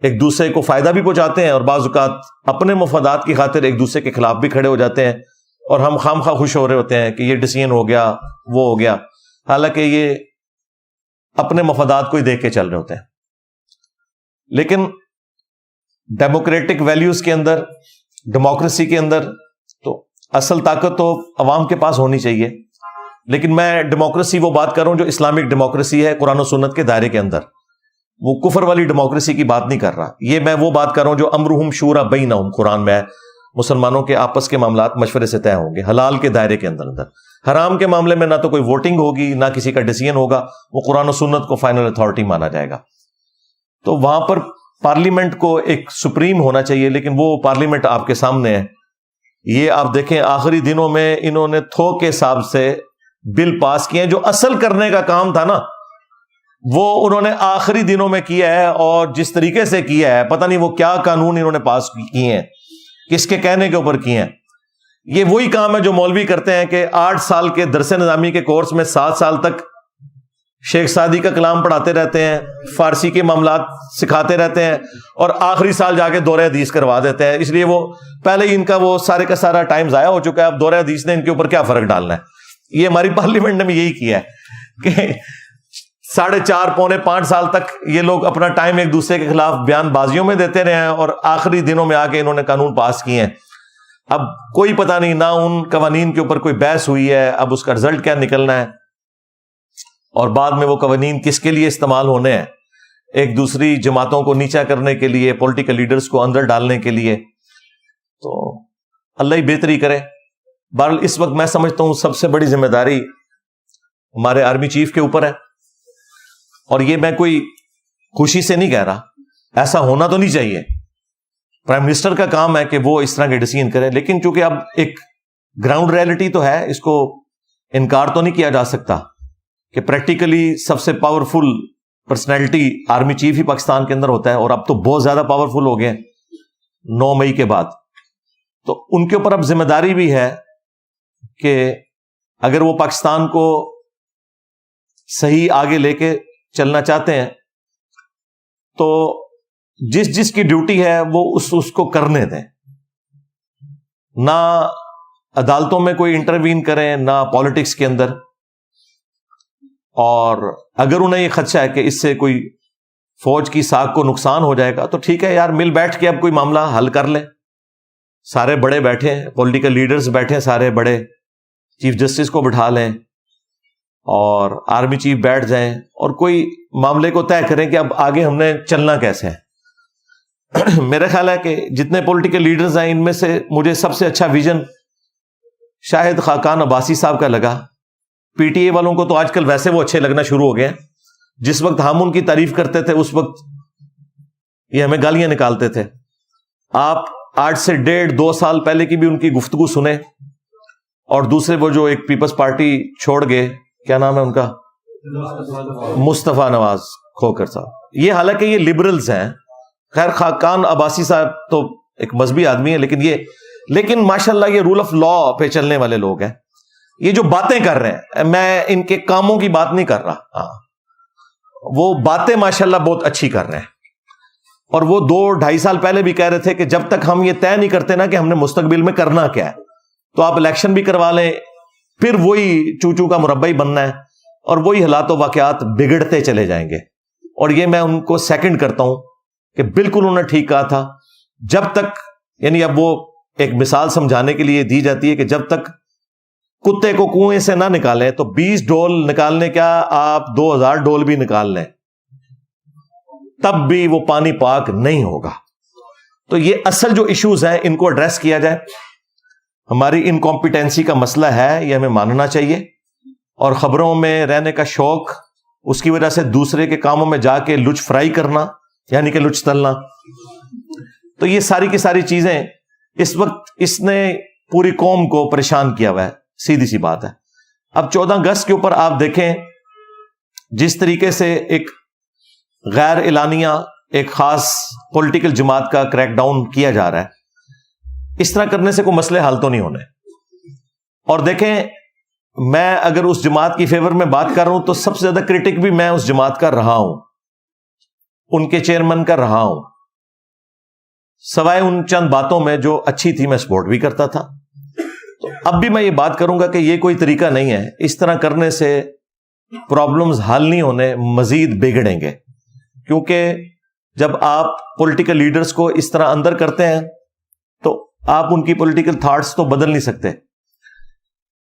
ایک دوسرے کو فائدہ بھی پہنچاتے ہیں اور بعض اوقات اپنے مفادات کی خاطر ایک دوسرے کے خلاف بھی کھڑے ہو جاتے ہیں, اور ہم خام خواہ خوش ہو رہے ہوتے ہیں کہ یہ ڈیسیژن ہو گیا, وہ ہو گیا, حالانکہ یہ اپنے مفادات کو ہی دیکھ کے چل رہے ہوتے ہیں. لیکن ڈیموکریٹک ویلیوز کے اندر, ڈیموکریسی کے اندر تو اصل طاقت تو عوام کے پاس ہونی چاہیے. لیکن میں ڈیموکریسی وہ بات کر رہا ہوں جو اسلامک ڈیموکریسی ہے قرآن و سنت کے دائرے کے اندر, وہ کفر والی ڈیموکریسی کی بات نہیں کر رہا. یہ میں وہ بات کر رہا ہوں جو امرہم شورا بینہم قرآن میں ہے, مسلمانوں کے آپس کے معاملات مشورے سے طے ہوں گے، حلال کے دائرے کے اندر حرام کے معاملے میں نہ تو کوئی ووٹنگ ہوگی، نہ کسی کا ڈیسیژن ہوگا، وہ قرآن و سنت کو فائنل اتھارٹی مانا جائے گا. تو وہاں پر پارلیمنٹ کو ایک سپریم ہونا چاہیے، لیکن وہ پارلیمنٹ آپ کے سامنے ہے. یہ آپ دیکھیں آخری دنوں میں انہوں نے تھوک کے حساب سے بل پاس کیے ہیں، جو اصل کرنے کا کام تھا نا وہ انہوں نے آخری دنوں میں کیا ہے، اور جس طریقے سے کیا ہے پتہ نہیں وہ کیا قانون انہوں نے پاس کیے ہیں، کس کے کہنے کے اوپر کیے ہیں. یہ وہی کام ہے جو مولوی کرتے ہیں کہ 8 سال کے درس نظامی کے کورس میں 7 سال تک شیخ سعدی کا کلام پڑھاتے رہتے ہیں، فارسی کے معاملات سکھاتے رہتے ہیں، اور آخری سال جا کے دورہ حدیث کروا دیتے ہیں. اس لیے وہ پہلے ہی ان کا وہ سارے کا سارا ٹائم ضائع ہو چکا ہے. اب دورہ حدیث نے ان کے اوپر کیا فرق ڈالنا ہے. یہ ہماری پارلیمنٹ نے بھی یہی کیا ہے کہ 4.5 پونے 5 سال تک یہ لوگ اپنا ٹائم ایک دوسرے کے خلاف بیان بازیوں میں دیتے رہے ہیں، اور آخری دنوں میں آ کے انہوں نے قانون پاس کیے ہیں. اب کوئی پتہ نہیں، نہ ان قوانین کے اوپر کوئی بحث ہوئی ہے، اب اس کا رزلٹ کیا نکلنا ہے، اور بعد میں وہ قوانین کس کے لیے استعمال ہونے ہیں، ایک دوسری جماعتوں کو نیچا کرنے کے لیے، پولیٹیکل لیڈرز کو اندر ڈالنے کے لیے. تو اللہ ہی بہتری کرے. بہرحال اس وقت میں سمجھتا ہوں سب سے بڑی ذمہ داری ہمارے آرمی چیف کے اوپر ہے، اور یہ میں کوئی خوشی سے نہیں کہہ رہا، ایسا ہونا تو نہیں چاہیے. پرائم منسٹر کا کام ہے کہ وہ اس طرح کے ڈیسیژن کرے، لیکن چونکہ اب ایک گراؤنڈ ریئلٹی تو ہے، اس کو انکار تو نہیں کیا جا سکتا کہ پریکٹیکلی سب سے پاورفل پرسنالٹی آرمی چیف ہی پاکستان کے اندر ہوتا ہے، اور اب تو بہت زیادہ پاورفل ہو گئے 9 مئی کے بعد. تو ان کے اوپر اب ذمہ داری بھی ہے کہ اگر وہ پاکستان کو صحیح آگے لے کے چلنا چاہتے ہیں تو جس کی ڈیوٹی ہے وہ اس کو کرنے دیں، نہ عدالتوں میں کوئی انٹروین کریں، نہ پالیٹکس کے اندر. اور اگر انہیں یہ خدشہ ہے کہ اس سے کوئی فوج کی ساکھ کو نقصان ہو جائے گا تو ٹھیک ہے یار، مل بیٹھ کے اب کوئی معاملہ حل کر لیں. سارے بڑے بیٹھے ہیں، پولیٹیکل لیڈرز بیٹھے، سارے بڑے، چیف جسٹس کو بٹھا لیں اور آرمی چیف بیٹھ جائیں اور کوئی معاملے کو طے کریں کہ اب آگے ہم نے چلنا کیسے ہے. میرا خیال ہے کہ جتنے پولیٹیکل لیڈرز ہیں ان میں سے مجھے سب سے اچھا ویژن شاہد خاقان عباسی صاحب کا لگا. پی ٹی اے والوں کو تو آج کل ویسے وہ اچھے لگنا شروع ہو گئے ہیں. جس وقت ہم ان کی تعریف کرتے تھے اس وقت یہ ہمیں گالیاں نکالتے تھے. آپ 8 سے 1.5-2 سال پہلے کی بھی ان کی گفتگو سنیں، اور دوسرے وہ جو ایک پیپلز پارٹی چھوڑ گئے، کیا نام ہے ان کا، مصطفیٰ نواز کھوکر صاحب. یہ حالانکہ یہ لبرلز ہیں، خیر خاقان عباسی صاحب تو ایک مذہبی آدمی ہے، لیکن ماشاءاللہ یہ رول آف لا پہ چلنے والے لوگ ہیں. یہ جو باتیں کر رہے ہیں، میں ان کے کاموں کی بات نہیں کر رہا، وہ باتیں ماشاءاللہ بہت اچھی کر رہے ہیں. اور وہ 2-2.5 سال پہلے بھی کہہ رہے تھے کہ جب تک ہم یہ طے نہیں کرتے نا کہ ہم نے مستقبل میں کرنا کیا ہے، تو آپ الیکشن بھی کروا لیں، پھر وہی چوچو کا مربع ہی بننا ہے، اور وہی حالات و واقعات بگڑتے چلے جائیں گے. اور یہ میں ان کو سیکنڈ کرتا ہوں کہ بالکل انہوں نے ٹھیک کہا تھا. جب تک، یعنی اب وہ ایک مثال سمجھانے کے لیے دی جاتی ہے کہ جب تک کتے کو کنویں سے نہ نکالیں تو 20 ڈول نکالنے کیا، آپ 2000 ڈول بھی نکال لیں تب بھی وہ پانی پاک نہیں ہوگا. تو یہ اصل جو ایشوز ہیں ان کو ایڈریس کیا جائے. ہماری انکمپیٹنسی کا مسئلہ ہے، یہ ہمیں ماننا چاہیے. اور خبروں میں رہنے کا شوق، اس کی وجہ سے دوسرے کے کاموں میں جا کے لچ فرائی کرنا، یعنی کہ لچ تلنا، تو یہ ساری کی ساری چیزیں اس وقت اس نے پوری قوم کو پریشان کیا ہوا ہے. سیدھی سی بات ہے. اب 14 اگست کے اوپر آپ دیکھیں جس طریقے سے ایک غیر اعلانیہ ایک خاص پولیٹیکل جماعت کا کریک ڈاؤن کیا جا رہا ہے، اس طرح کرنے سے کوئی مسئلے حل تو نہیں ہونے. اور دیکھیں، میں اگر اس جماعت کی فیور میں بات کر رہا ہوں تو سب سے زیادہ کرٹک بھی میں اس جماعت کا رہا ہوں، ان کے چیئرمین کا رہا ہوں، سوائے ان چند باتوں میں جو اچھی تھی میں سپورٹ بھی کرتا تھا. تو اب بھی میں یہ بات کروں گا کہ یہ کوئی طریقہ نہیں ہے. اس طرح کرنے سے پرابلمز حل نہیں ہونے، مزید بگڑیں گے. کیونکہ جب آپ پولیٹیکل لیڈرز کو اس طرح اندر کرتے ہیں تو آپ ان کی پولیٹیکل تھاٹس تو بدل نہیں سکتے،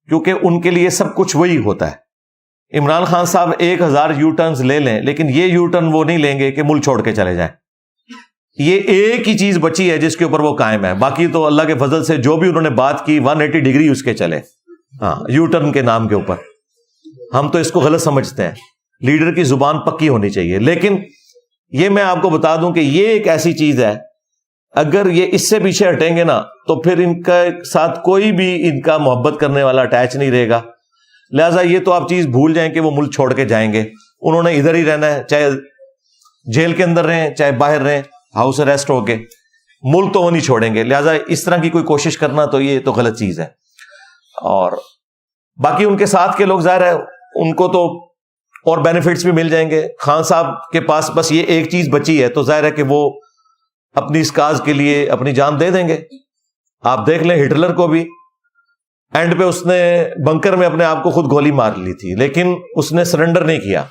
کیونکہ ان کے لیے سب کچھ وہی ہوتا ہے. عمران خان صاحب 1000 یو ٹرنز لے لیں، لیکن یہ یو ٹرن وہ نہیں لیں گے کہ ملک چھوڑ کے چلے جائیں. یہ ایک ہی چیز بچی ہے جس کے اوپر وہ قائم ہے. باقی تو اللہ کے فضل سے جو بھی انہوں نے بات کی 180 ڈگری اس کے چلے. ہاں، یو ٹرن کے نام کے اوپر. ہم تو اس کو غلط سمجھتے ہیں. لیڈر کی زبان پکی ہونی چاہیے. لیکن یہ میں آپ کو بتا دوں کہ یہ ایک ایسی چیز ہے، اگر یہ اس سے پیچھے ہٹیں گے نا تو پھر ان کا ساتھ کوئی بھی ان کا محبت کرنے والا اٹیچ نہیں رہے گا. لہٰذا یہ تو آپ چیز بھول جائیں کہ وہ ملک چھوڑ کے جائیں گے. انہوں نے ادھر ہی رہنا ہے، چاہے جیل کے اندر رہیں چاہے باہر رہیں، ہاؤس اریسٹ ہو کے. ملک تو وہ نہیں چھوڑیں گے. لہٰذا اس طرح کی کوئی کوشش کرنا تو یہ تو غلط چیز ہے. اور باقی ان کے ساتھ کے لوگ ظاہر ہے ان کو تو اور بینیفٹس بھی مل جائیں گے. خان صاحب کے پاس بس یہ ایک چیز بچی ہے تو ظاہر ہے کہ وہ اپنی اس کاز کے لیے اپنی جان دے دیں گے. آپ دیکھ لیں ہٹلر کو بھی اینڈ پہ اس نے بنکر میں اپنے آپ کو خود گولی مار لی تھی، لیکن اس نے سرنڈر نہیں کیا.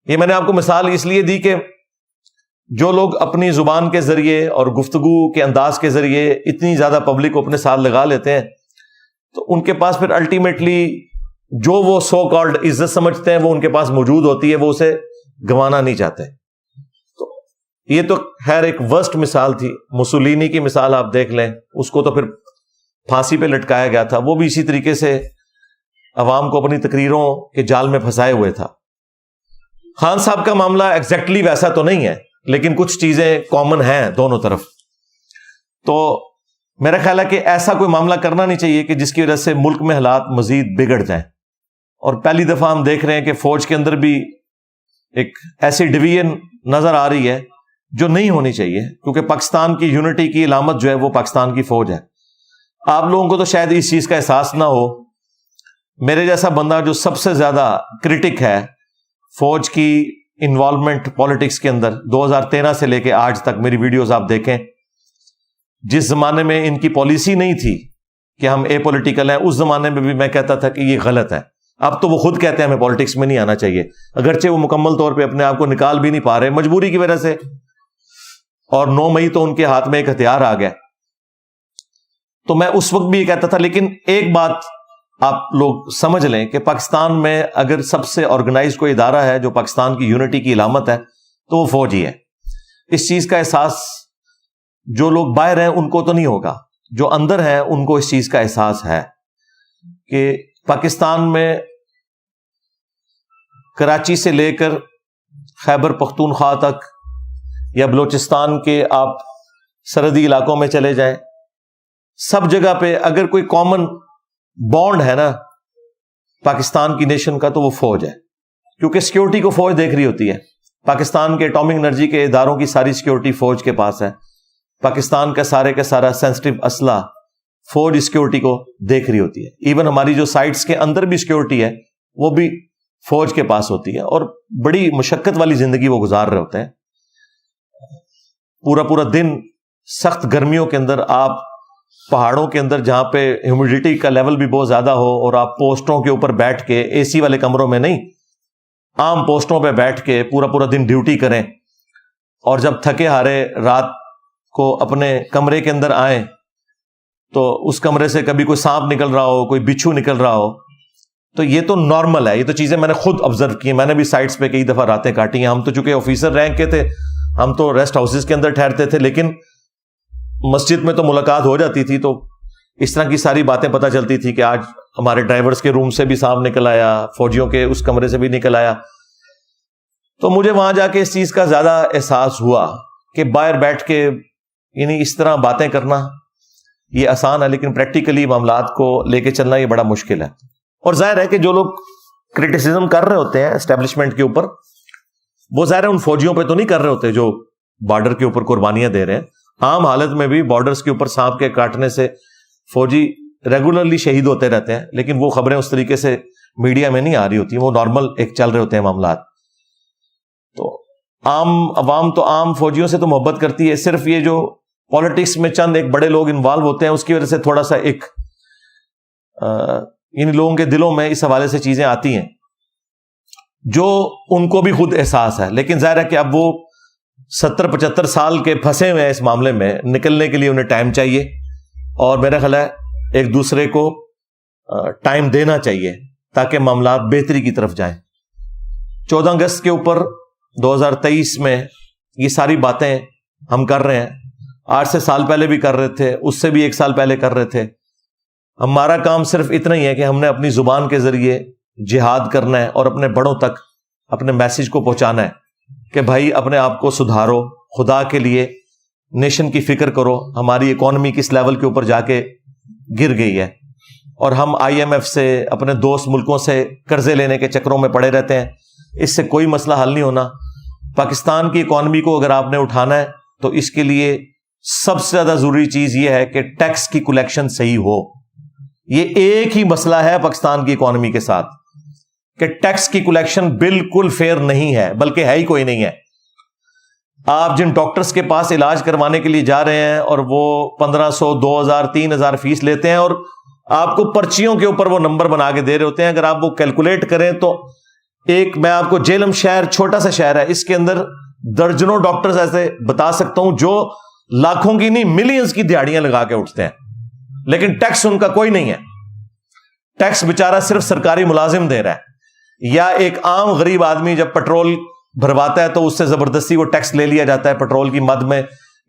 یہ میں نے آپ کو مثال اس لیے دی کہ جو لوگ اپنی زبان کے ذریعے اور گفتگو کے انداز کے ذریعے اتنی زیادہ پبلک کو اپنے ساتھ لگا لیتے ہیں تو ان کے پاس پھر الٹیمیٹلی جو وہ سو کالڈ عزت سمجھتے ہیں وہ ان کے پاس موجود ہوتی ہے، وہ اسے گنوانا نہیں چاہتے. تو یہ تو خیر ایک ورسٹ مثال تھی. مسولینی کی مثال آپ دیکھ لیں، اس کو تو پھر پھانسی پہ لٹکایا گیا تھا. وہ بھی اسی طریقے سے عوام کو اپنی تقریروں کے جال میں پھنسائے ہوئے تھا. خان صاحب کا معاملہ ایگزیکٹلی ویسا تو نہیں ہے، لیکن کچھ چیزیں کامن ہیں دونوں طرف. تو میرا خیال ہے کہ ایسا کوئی معاملہ کرنا نہیں چاہیے کہ جس کی وجہ سے ملک میں حالات مزید بگڑ جائیں. اور پہلی دفعہ ہم دیکھ رہے ہیں کہ فوج کے اندر بھی ایک ایسی ڈویژن نظر آ رہی ہے جو نہیں ہونی چاہیے، کیونکہ پاکستان کی یونٹی کی علامت جو ہے وہ پاکستان کی فوج ہے. آپ لوگوں کو تو شاید اس چیز کا احساس نہ ہو. میرے جیسا بندہ جو سب سے زیادہ کرٹک ہے فوج کی انوالومنٹ پالیٹکس کے اندر، 2013 سے لے کے آج تک میری ویڈیوز آپ دیکھیں، جس زمانے میں ان کی پالیسی نہیں تھی کہ ہم اے پولیٹیکل ہیں، اس زمانے میں بھی میں کہتا تھا کہ یہ غلط ہے. اب تو وہ خود کہتے ہیں ہمیں پالیٹکس میں نہیں آنا چاہیے، اگرچہ وہ مکمل طور پہ اپنے آپ کو نکال بھی نہیں پا رہے مجبوری کی وجہ سے. اور 9 مئی تو ان کے ہاتھ میں ایک ہتھیار آ گیا. تو میں اس وقت بھی یہ کہتا تھا. لیکن ایک بات آپ لوگ سمجھ لیں کہ پاکستان میں اگر سب سے آرگنائز کوئی ادارہ ہے جو پاکستان کی یونٹی کی علامت ہے تو وہ فوج ہی ہے. اس چیز کا احساس جو لوگ باہر ہیں ان کو تو نہیں ہوگا، جو اندر ہیں ان کو اس چیز کا احساس ہے کہ پاکستان میں کراچی سے لے کر خیبر پختونخوا تک یا بلوچستان کے آپ سرحدی علاقوں میں چلے جائیں، سب جگہ پہ اگر کوئی کامن بانڈ ہے نا پاکستان کی نیشن کا تو وہ فوج ہے. کیونکہ سیکیورٹی کو فوج دیکھ رہی ہوتی ہے. پاکستان کے ایٹامک انرجی کے اداروں کی ساری سیکیورٹی فوج کے پاس ہے. پاکستان کا سارا سینسٹیو اسلحہ فوج سیکیورٹی کو دیکھ رہی ہوتی ہے. ایون ہماری جو سائٹس کے اندر بھی سیکیورٹی ہے وہ بھی فوج کے پاس ہوتی ہے. اور بڑی مشقت والی زندگی وہ گزار رہے ہوتے ہیں. پورا دن سخت گرمیوں کے اندر آپ پہاڑوں کے اندر جہاں پہ ہیومیڈیٹی کا لیول بھی بہت زیادہ ہو اور آپ پوسٹوں کے اوپر بیٹھ کے اے سی والے کمروں میں نہیں، عام پوسٹوں پہ بیٹھ کے پورا دن ڈیوٹی کریں، اور جب تھکے ہارے رات کو اپنے کمرے کے اندر آئیں تو اس کمرے سے کبھی کوئی سانپ نکل رہا ہو، کوئی بچھو نکل رہا ہو. تو یہ تو نارمل ہے. یہ تو چیزیں میں نے خود آبزرو کی ہیں. میں نے بھی سائٹس پہ کئی دفعہ راتیں کاٹی ہیں. ہم تو چونکہ آفیسر رینک کے تھے، ہم تو ریسٹ ہاؤسز کے اندر ٹھہرتے تھے، لیکن مسجد میں تو ملاقات ہو جاتی تھی تو اس طرح کی ساری باتیں پتہ چلتی تھی کہ آج ہمارے ڈرائیورز کے روم سے بھی سانپ نکل آیا، فوجیوں کے اس کمرے سے بھی نکل آیا. تو مجھے وہاں جا کے اس چیز کا زیادہ احساس ہوا کہ باہر بیٹھ کے یعنی اس طرح باتیں کرنا یہ آسان ہے، لیکن پریکٹیکلی معاملات کو لے کے چلنا یہ بڑا مشکل ہے. اور ظاہر ہے کہ جو لوگ کرٹیسزم کر رہے ہوتے ہیں اسٹیبلشمنٹ کے اوپر، وہ ظاہر ہے ان فوجیوں پہ تو نہیں کر رہے ہوتے جو بارڈر کے اوپر قربانیاں دے رہے ہیں. عام حالت میں بھی بارڈرز کے اوپر سانپ کے کاٹنے سے فوجی ریگولرلی شہید ہوتے رہتے ہیں، لیکن وہ خبریں اس طریقے سے میڈیا میں نہیں آ رہی ہوتی، وہ نارمل ایک چل رہے ہوتے ہیں معاملات. تو عام عوام تو عام فوجیوں سے تو محبت کرتی ہے. صرف یہ جو پالیٹکس میں چند ایک بڑے لوگ انوالو ہوتے ہیں اس کی وجہ سے تھوڑا سا ایک ان لوگوں کے دلوں میں اس حوالے سے چیزیں آتی ہیں جو ان کو بھی خود احساس ہے. لیکن ظاہر ہے کہ اب وہ 70-75 سال کے پھنسے ہوئے ہیں اس معاملے میں، نکلنے کے لیے انہیں ٹائم چاہیے، اور میرا خیال ہے ایک دوسرے کو ٹائم دینا چاہیے تاکہ معاملات بہتری کی طرف جائیں. 14 اگست کے اوپر 2023 میں یہ ساری باتیں ہم کر رہے ہیں, 8 سے سال پہلے بھی کر رہے تھے, اس سے بھی 1 سال پہلے کر رہے تھے. ہمارا کام صرف اتنا ہی ہے کہ ہم نے اپنی زبان کے ذریعے جہاد کرنا ہے اور اپنے بڑوں تک اپنے میسج کو پہنچانا ہے کہ بھائی اپنے آپ کو سدھارو, خدا کے لیے نیشن کی فکر کرو. ہماری اکانومی کس لیول کے اوپر جا کے گر گئی ہے, اور ہم IMF سے, اپنے دوست ملکوں سے قرضے لینے کے چکروں میں پڑے رہتے ہیں. اس سے کوئی مسئلہ حل نہیں ہونا. پاکستان کی اکانومی کو اگر آپ نے اٹھانا ہے تو اس کے لیے سب سے زیادہ ضروری چیز یہ ہے کہ ٹیکس کی کلیکشن صحیح ہو. یہ ایک ہی مسئلہ ہے پاکستان کی اکانومی کے ساتھ کہ ٹیکس کی کلیکشن بالکل فیئر نہیں ہے, بلکہ ہے ہی کوئی نہیں ہے. آپ جن ڈاکٹرز کے پاس علاج کروانے کے لیے جا رہے ہیں اور وہ 1500, 2000, 3000 فیس لیتے ہیں, اور آپ کو پرچیوں کے اوپر وہ نمبر بنا کے دے رہے ہوتے ہیں. اگر آپ وہ کیلکولیٹ کریں تو میں آپ کو جیلم شہر, چھوٹا سا شہر ہے, اس کے اندر درجنوں ڈاکٹرز ایسے بتا سکتا ہوں جو لاکھوں کی نہیں ملینز کی دیہڑیاں لگا کے اٹھتے ہیں, لیکن ٹیکس ان کا کوئی نہیں ہے. ٹیکس بیچارہ صرف سرکاری ملازم دے رہا ہے, یا ایک عام غریب آدمی جب پیٹرول بھرواتا ہے تو اس سے زبردستی وہ ٹیکس لے لیا جاتا ہے پیٹرول کی مد میں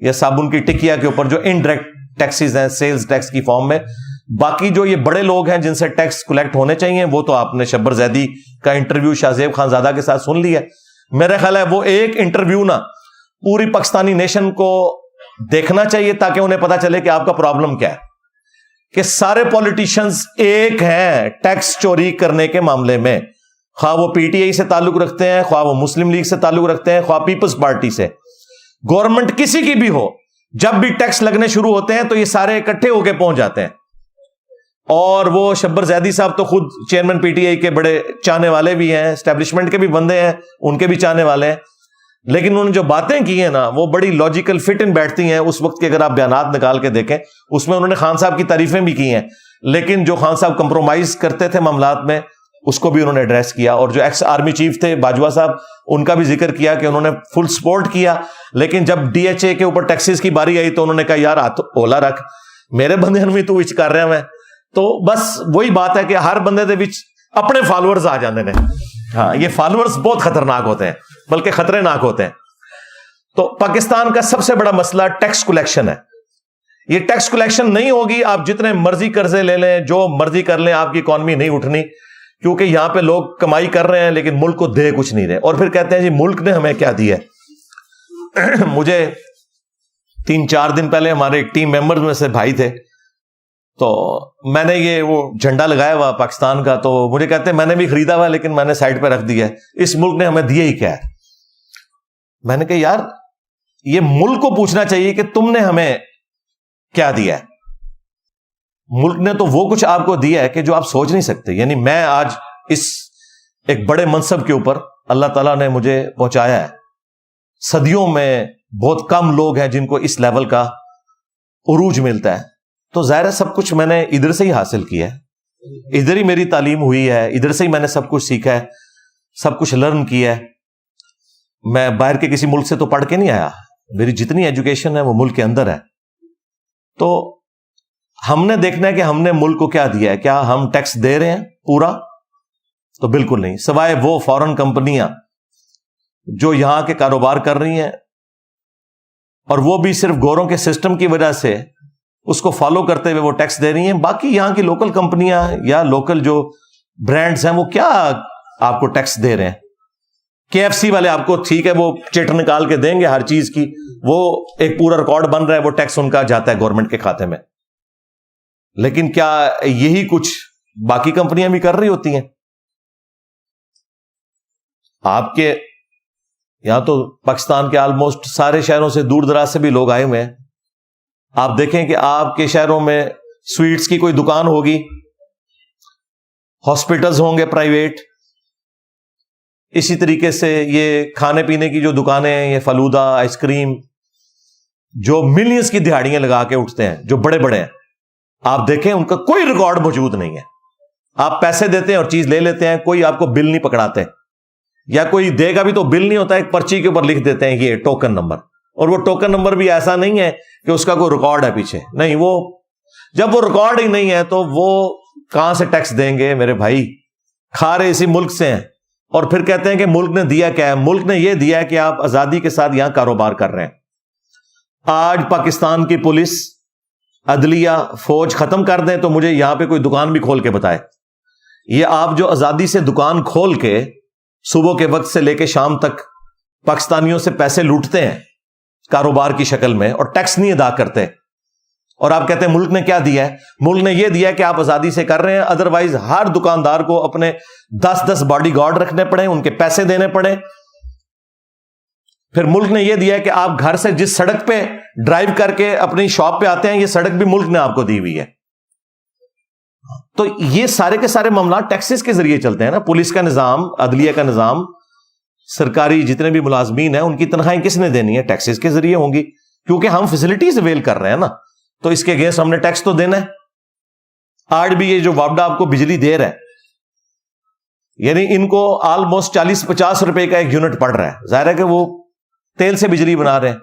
یا صابن کی ٹکیا کے اوپر, جو انڈائریکٹ ٹیکسز ہیں سیلز ٹیکس کی فارم میں. باقی جو یہ بڑے لوگ ہیں جن سے ٹیکس کلیکٹ ہونے چاہیے, وہ تو آپ نے شبر زیدی کا انٹرویو شاہ زیب خان زادہ کے ساتھ سن لیا. میرا خیال ہے وہ ایک انٹرویو نا پوری پاکستانی نیشن کو دیکھنا چاہیے تاکہ انہیں پتا چلے کہ آپ کا پرابلم کیا ہے. کہ سارے پولیٹیشنز ایک ہیں ٹیکس چوری کرنے کے معاملے میں, خواہ وہ PTI سے تعلق رکھتے ہیں, خواہ وہ مسلم لیگ سے تعلق رکھتے ہیں, خواہ پیپلز پارٹی سے. گورنمنٹ کسی کی بھی ہو, جب بھی ٹیکس لگنے شروع ہوتے ہیں تو یہ سارے اکٹھے ہو کے پہنچ جاتے ہیں. اور وہ شبر زیدی صاحب تو خود چیئرمین PTI کے بڑے چاہنے والے بھی ہیں, اسٹیبلشمنٹ کے بھی بندے ہیں, ان کے بھی چاہنے والے ہیں. لیکن انہوں نے جو باتیں کی ہیں نا وہ بڑی لاجیکل فٹ ان بیٹھتی ہیں. اس وقت کے اگر آپ بیانات نکال کے دیکھیں اس میں انہوں نے خان صاحب کی تعریفیں بھی کی ہیں, لیکن جو خان صاحب کمپرومائز کرتے تھے معاملات میں اس کو بھی انہوں نے ایڈریس کیا. اور جو ایکس آرمی چیف تھے باجوہ صاحب, ان کا بھی ذکر کیا کہ انہوں نے فل سپورٹ کیا, لیکن جب DHA کے اوپر ٹیکسز کی باری آئی تو انہوں نے کہا یار ہاتھ اولا رکھ, میرے بندے بھی تو وچ کر رہے ہیں. میں تو بس وہی بات ہے کہ ہر بندے دے وچ اپنے فالوورز آ جاندے نے. ہاں, یہ فالوورز بہت خطرناک ہوتے ہیں, بلکہ خطرے ناک ہوتے ہیں. تو پاکستان کا سب سے بڑا مسئلہ ٹیکس کلیکشن ہے. یہ ٹیکس کلیکشن نہیں ہوگی, آپ جتنے مرضی قرضے لے لیں, جو مرضی کر لیں, آپ کی اکانومی نہیں اٹھنی, کیونکہ یہاں پہ لوگ کمائی کر رہے ہیں لیکن ملک کو دے کچھ نہیں رہے. اور پھر کہتے ہیں جی ملک نے ہمیں کیا دیا ہے. مجھے 3-4 دن پہلے ہمارے ایک ٹیم ممبرز میں سے بھائی تھے, تو میں نے یہ وہ جھنڈا لگایا ہوا پاکستان کا, تو مجھے کہتے ہیں میں نے بھی خریدا ہوا لیکن میں نے سائڈ پہ رکھ دیا ہے, اس ملک نے ہمیں دیا ہی کیا ہے. میں نے کہا یار یہ ملک کو پوچھنا چاہیے کہ تم نے ہمیں کیا دیا ہے. ملک نے تو وہ کچھ آپ کو دیا ہے کہ جو آپ سوچ نہیں سکتے. یعنی میں آج اس ایک بڑے منصب کے اوپر اللہ تعالیٰ نے مجھے پہنچایا ہے. صدیوں میں بہت کم لوگ ہیں جن کو اس لیول کا عروج ملتا ہے. تو ظاہر ہے سب کچھ میں نے ادھر سے ہی حاصل کیا ہے, ادھر ہی میری تعلیم ہوئی ہے, ادھر سے ہی میں نے سب کچھ سیکھا ہے, سب کچھ لرن کیا ہے. میں باہر کے کسی ملک سے تو پڑھ کے نہیں آیا, میری جتنی ایجوکیشن ہے وہ ملک کے اندر ہے. تو ہم نے دیکھنا ہے کہ ہم نے ملک کو کیا دیا ہے. کیا ہم ٹیکس دے رہے ہیں پورا؟ تو بالکل نہیں, سوائے وہ فورن کمپنیاں جو یہاں کے کاروبار کر رہی ہیں, اور وہ بھی صرف گوروں کے سسٹم کی وجہ سے اس کو فالو کرتے ہوئے وہ ٹیکس دے رہی ہیں. باقی یہاں کی لوکل کمپنیاں یا لوکل جو برانڈز ہیں وہ کیا آپ کو ٹیکس دے رہے ہیں. KFC والے آپ کو ٹھیک ہے وہ چٹ نکال کے دیں گے ہر چیز کی, وہ ایک پورا ریکارڈ بن رہا ہے, وہ ٹیکس ان کا جاتا ہے گورنمنٹ کے کھاتے میں. لیکن کیا یہی کچھ باقی کمپنیاں بھی کر رہی ہوتی ہیں؟ آپ کے یہاں تو پاکستان کے آلموسٹ سارے شہروں سے دور دراز سے بھی لوگ آئے ہوئے ہیں. آپ دیکھیں کہ آپ کے شہروں میں سویٹس کی کوئی دکان ہوگی, ہاسپٹلز ہوں گے پرائیویٹ, اسی طریقے سے یہ کھانے پینے کی جو دکانیں ہیں, یہ فلودہ, آئس کریم, جو ملینز کی دہاڑیاں لگا کے اٹھتے ہیں, جو بڑے بڑے ہیں, آپ دیکھیں ان کا کوئی ریکارڈ موجود نہیں ہے. آپ پیسے دیتے ہیں اور چیز لے لیتے ہیں, کوئی آپ کو بل نہیں پکڑاتے, یا کوئی دے گا بھی تو بل نہیں ہوتا, ایک پرچی کے اوپر لکھ دیتے ہیں یہ ٹوکن نمبر, اور وہ ٹوکن نمبر بھی ایسا نہیں ہے کہ اس کا کوئی ریکارڈ ہے پیچھے. نہیں, وہ جب وہ ریکارڈ ہی نہیں ہے تو وہ کہاں سے ٹیکس دیں گے میرے بھائی؟ کھا رہے اسی ملک سے ہیں, اور پھر کہتے ہیں کہ ملک نے دیا کیا ہے. ملک نے یہ دیا ہے کہ آپ آزادی کے ساتھ یہاں کاروبار کر رہے ہیں. آج پاکستان کی پولیس، عدلیہ، فوج ختم کر دیں تو مجھے یہاں پہ کوئی دکان بھی کھول کے بتائے. یہ آپ جو آزادی سے دکان کھول کے صبح کے وقت سے لے کے شام تک پاکستانیوں سے پیسے لوٹتے ہیں کاروبار کی شکل میں اور ٹیکس نہیں ادا کرتے، اور آپ کہتے ہیں ملک نے کیا دیا ہے؟ ملک نے یہ دیا کہ آپ آزادی سے کر رہے ہیں، ادروائز ہر دکاندار کو اپنے 10 باڈی گارڈ رکھنے پڑے، ان کے پیسے دینے پڑے. پھر ملک نے یہ دیا ہے کہ آپ گھر سے جس سڑک پہ ڈرائیو کر کے اپنی شاپ پہ آتے ہیں، یہ سڑک بھی ملک نے آپ کو دی ہوئی ہے. تو یہ سارے کے سارے معاملات ٹیکسز کے ذریعے چلتے ہیں نا. پولیس کا نظام، عدلیہ کا نظام، سرکاری جتنے بھی ملازمین ہیں، ان کی تنخواہیں کس نے دینی ہے؟ ٹیکسز کے ذریعے ہوں گی، کیونکہ ہم فیسلٹیز اویل کر رہے ہیں نا، تو اس کے اگینسٹ ہم نے ٹیکس تو دینا ہے. آج بھی یہ جو وابڈا آپ کو بجلی دے رہا ہے، یعنی ان کو آلموسٹ 40-50 روپے کا ایک یونٹ پڑ رہا ہے. ظاہر ہے کہ وہ تیل سے بجلی بنا رہے ہیں،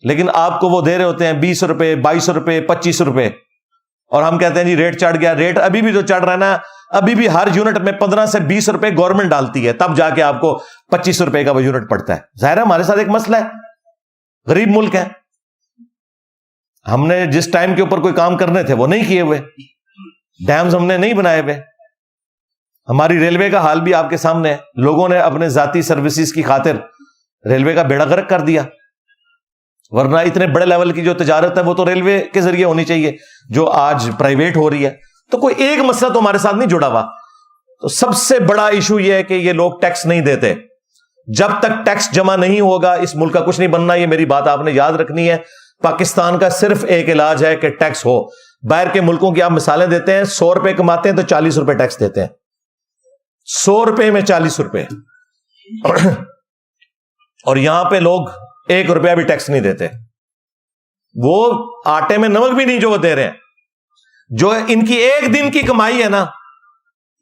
لیکن آپ کو وہ دے رہے ہوتے ہیں 20 روپے، 22 روپے، 25 روپے، اور ہم کہتے ہیں جی ریٹ چڑھ گیا. ریٹ ابھی بھی جو چڑھ رہا ہے نا، ابھی بھی ہر یونٹ میں 15 سے 20 روپے گورنمنٹ ڈالتی ہے، تب جا کے آپ کو 25 روپے کا وہ یونٹ پڑتا ہے. ظاہر ہے ہمارے ساتھ ایک مسئلہ ہے، غریب ملک ہے، ہم نے جس ٹائم کے اوپر کوئی کام کرنے تھے وہ نہیں کیے ہوئے، ڈیمز ہم نے نہیں بنائے ہوئے. ہماری ریلوے کا حال بھی آپ کے سامنے ہے، لوگوں نے اپنے ذاتی سروسز کی خاطر ریلوے کا بیڑا غرق کر دیا. ورنہ اتنے بڑے لیول کی جو تجارت ہے وہ تو ریلوے کے ذریعے ہونی چاہیے، جو آج پرائیویٹ ہو رہی ہے. تو کوئی ایک مسئلہ تو ہمارے ساتھ نہیں جڑا ہوا. تو سب سے بڑا ایشو یہ ہے کہ یہ لوگ ٹیکس نہیں دیتے. جب تک ٹیکس جمع نہیں ہوگا اس ملک کا کچھ نہیں بننا. یہ میری بات آپ نے یاد رکھنی ہے. پاکستان کا صرف ایک علاج ہے کہ ٹیکس ہو. باہر کے ملکوں کی آپ مثالیں دیتے ہیں، 100 روپے کماتے ہیں تو 40 روپے ٹیکس دیتے ہیں. 100 روپے میں 40 روپے، اور یہاں پہ لوگ 1 روپیہ بھی ٹیکس نہیں دیتے. وہ آٹے میں نمک بھی نہیں جو وہ دے رہے ہیں. جو ان کی ایک دن کی کمائی ہے نا،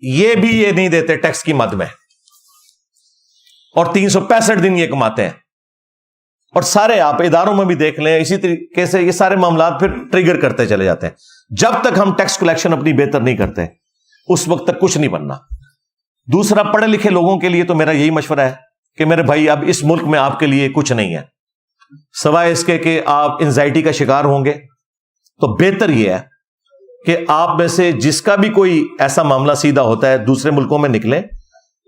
یہ بھی یہ نہیں دیتے ٹیکس کی مد میں، اور 365 دن یہ کماتے ہیں. اور سارے آپ اداروں میں بھی دیکھ لیں، اسی طریقے سے یہ سارے معاملات پھر ٹریگر کرتے چلے جاتے ہیں. جب تک ہم ٹیکس کلیکشن اپنی بہتر نہیں کرتے اس وقت تک کچھ نہیں بننا. دوسرا، پڑھے لکھے لوگوں کے لیے تو میرا یہی مشورہ ہے کہ میرے بھائی اب اس ملک میں آپ کے لیے کچھ نہیں ہے سوائے اس کے کہ آپ انزائٹی کا شکار ہوں گے. تو بہتر یہ ہے کہ آپ میں سے جس کا بھی کوئی ایسا معاملہ سیدھا ہوتا ہے دوسرے ملکوں میں نکلیں،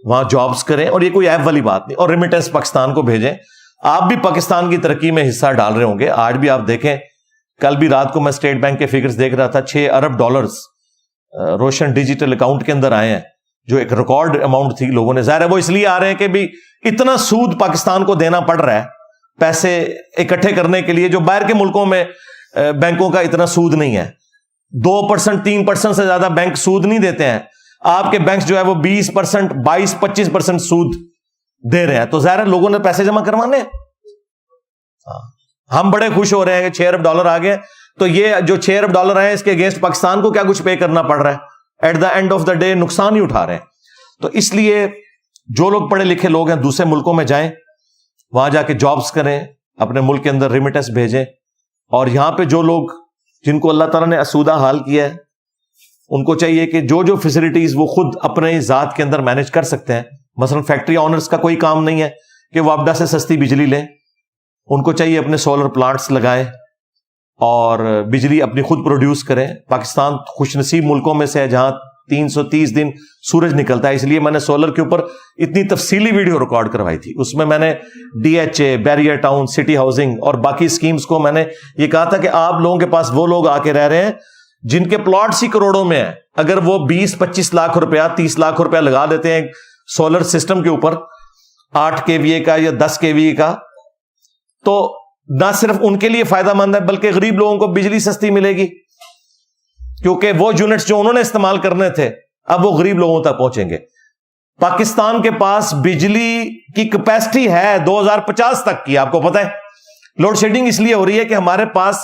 وہاں جابز کریں، اور یہ کوئی ایب والی بات نہیں، اور ریمیٹنس پاکستان کو بھیجیں. آپ بھی پاکستان کی ترقی میں حصہ ڈال رہے ہوں گے. آج بھی آپ دیکھیں، کل بھی رات کو میں اسٹیٹ بینک کے فگرز دیکھ رہا تھا، $6 ارب روشن ڈیجیٹل اکاؤنٹ کے اندر آئے ہیں، جو ایک ریکارڈ اماؤنٹ تھی. لوگوں نے، ظاہر ہے وہ اس لیے آ رہے ہیں کہ بھی اتنا سود پاکستان کو دینا پڑ رہا ہے پیسے اکٹھے کرنے کے لیے، جو باہر کے ملکوں میں بینکوں کا اتنا سود نہیں ہے. 2%، 3% سے زیادہ بینک سود نہیں دیتے ہیں. آپ کے بینک جو ہے وہ 20%، 22-25% سود دے رہے ہیں. تو ظاہر ہے لوگوں نے پیسے جمع کروانے ہیں. ہم بڑے خوش ہو رہے ہیں کہ $6 ارب آ گئے، تو یہ جو $6 ارب آئے اس کے اگینسٹ پاکستان کو کیا کچھ پے کرنا پڑ رہا ہے؟ At the end of the day نقصان ہی اٹھا رہے ہیں. تو اس لیے جو لوگ پڑھے لکھے لوگ ہیں دوسرے ملکوں میں جائیں، وہاں جا کے جابز کریں، اپنے ملک کے اندر ریمیٹنس بھیجیں. اور یہاں پہ جو لوگ جن کو اللہ تعالیٰ نے اسودہ حال کیا ہے، ان کو چاہیے کہ جو فیسلٹیز وہ خود اپنے ذات کے اندر مینج کر سکتے ہیں. مثلا فیکٹری آنرز کا کوئی کام نہیں ہے کہ وہ وابڈا سے سستی بجلی لیں. ان کو چاہیے اپنے سولر پلانٹس لگائیں اور بجلی اپنی خود پروڈیوس کریں. پاکستان خوش نصیب ملکوں میں سے ہے جہاں 330 دن سورج نکلتا ہے. اس لیے میں نے سولر کے اوپر اتنی تفصیلی ویڈیو ریکارڈ کروائی تھی. اس میں نے DHA، barrier town, city housing اور باقی اسکیمز کو میں نے یہ کہا تھا کہ آپ لوگوں کے پاس وہ لوگ آ کے رہ رہے ہیں جن کے پلاٹس ہی کروڑوں میں ہیں. اگر وہ 20-25 لاکھ روپیہ، 30 لاکھ روپیہ لگا دیتے ہیں سولر سسٹم کے اوپر 8 kVA کا یا 10 kVA کا، تو نہ صرف ان کے لیے فائدہ مند ہے بلکہ غریب لوگوں کو بجلی سستی ملے گی، کیونکہ وہ یونٹس جو انہوں نے استعمال کرنے تھے اب وہ غریب لوگوں تک پہنچیں گے. پاکستان کے پاس بجلی کی کیپیسٹی ہے 2050 تک کی. آپ کو پتہ ہے لوڈ شیڈنگ اس لیے ہو رہی ہے کہ ہمارے پاس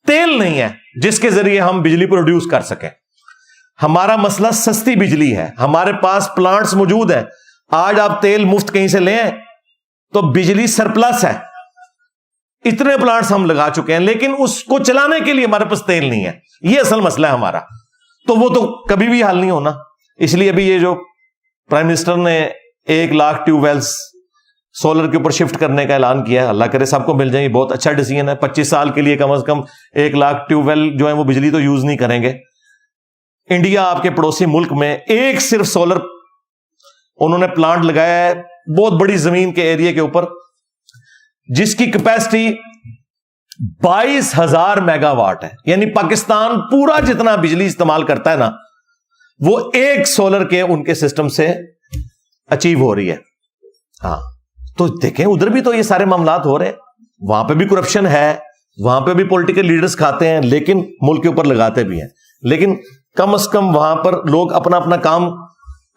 تیل نہیں ہے جس کے ذریعے ہم بجلی پروڈیوس کر سکیں. ہمارا مسئلہ سستی بجلی ہے. ہمارے پاس پلانٹس موجود ہیں. آج آپ تیل مفت کہیں سے لیں تو بجلی سرپلس ہے. اتنے پلانٹس ہم لگا چکے ہیں لیکن اس کو چلانے کے لیے ہمارے پاس تیل نہیں ہے. یہ اصل مسئلہ ہے ہمارا. تو وہ تو کبھی بھی حل نہیں ہونا. اس لیے ابھی یہ جو پرائم منسٹر نے 1 لاکھ ٹیوب ویلز سولر کے اوپر شفٹ کرنے کا اعلان کیا ہے. اللہ کرے سب کو مل جائیں, یہ بہت اچھا ڈیسیژن ہے. 25 سال کے لیے کم از کم 1 لاکھ ٹیوب ویل جو ہے وہ بجلی تو یوز نہیں کریں گے. انڈیا آپ کے پڑوسی ملک میں ایک صرف سولر انہوں نے پلانٹ لگایا ہے بہت بڑی زمین کے ایریا کے اوپر, جس کی کیپیسٹی 22,000 میگا واٹ ہے. یعنی پاکستان پورا جتنا بجلی استعمال کرتا ہے نا, وہ ایک سولر کے ان کے سسٹم سے اچیو ہو رہی ہے. ہاں تو دیکھیں ادھر بھی تو یہ سارے معاملات ہو رہے ہیں. وہاں پہ بھی کرپشن ہے, وہاں پہ بھی پولیٹیکل لیڈرز کھاتے ہیں, لیکن ملک کے اوپر لگاتے بھی ہیں. لیکن کم از کم وہاں پر لوگ اپنا اپنا کام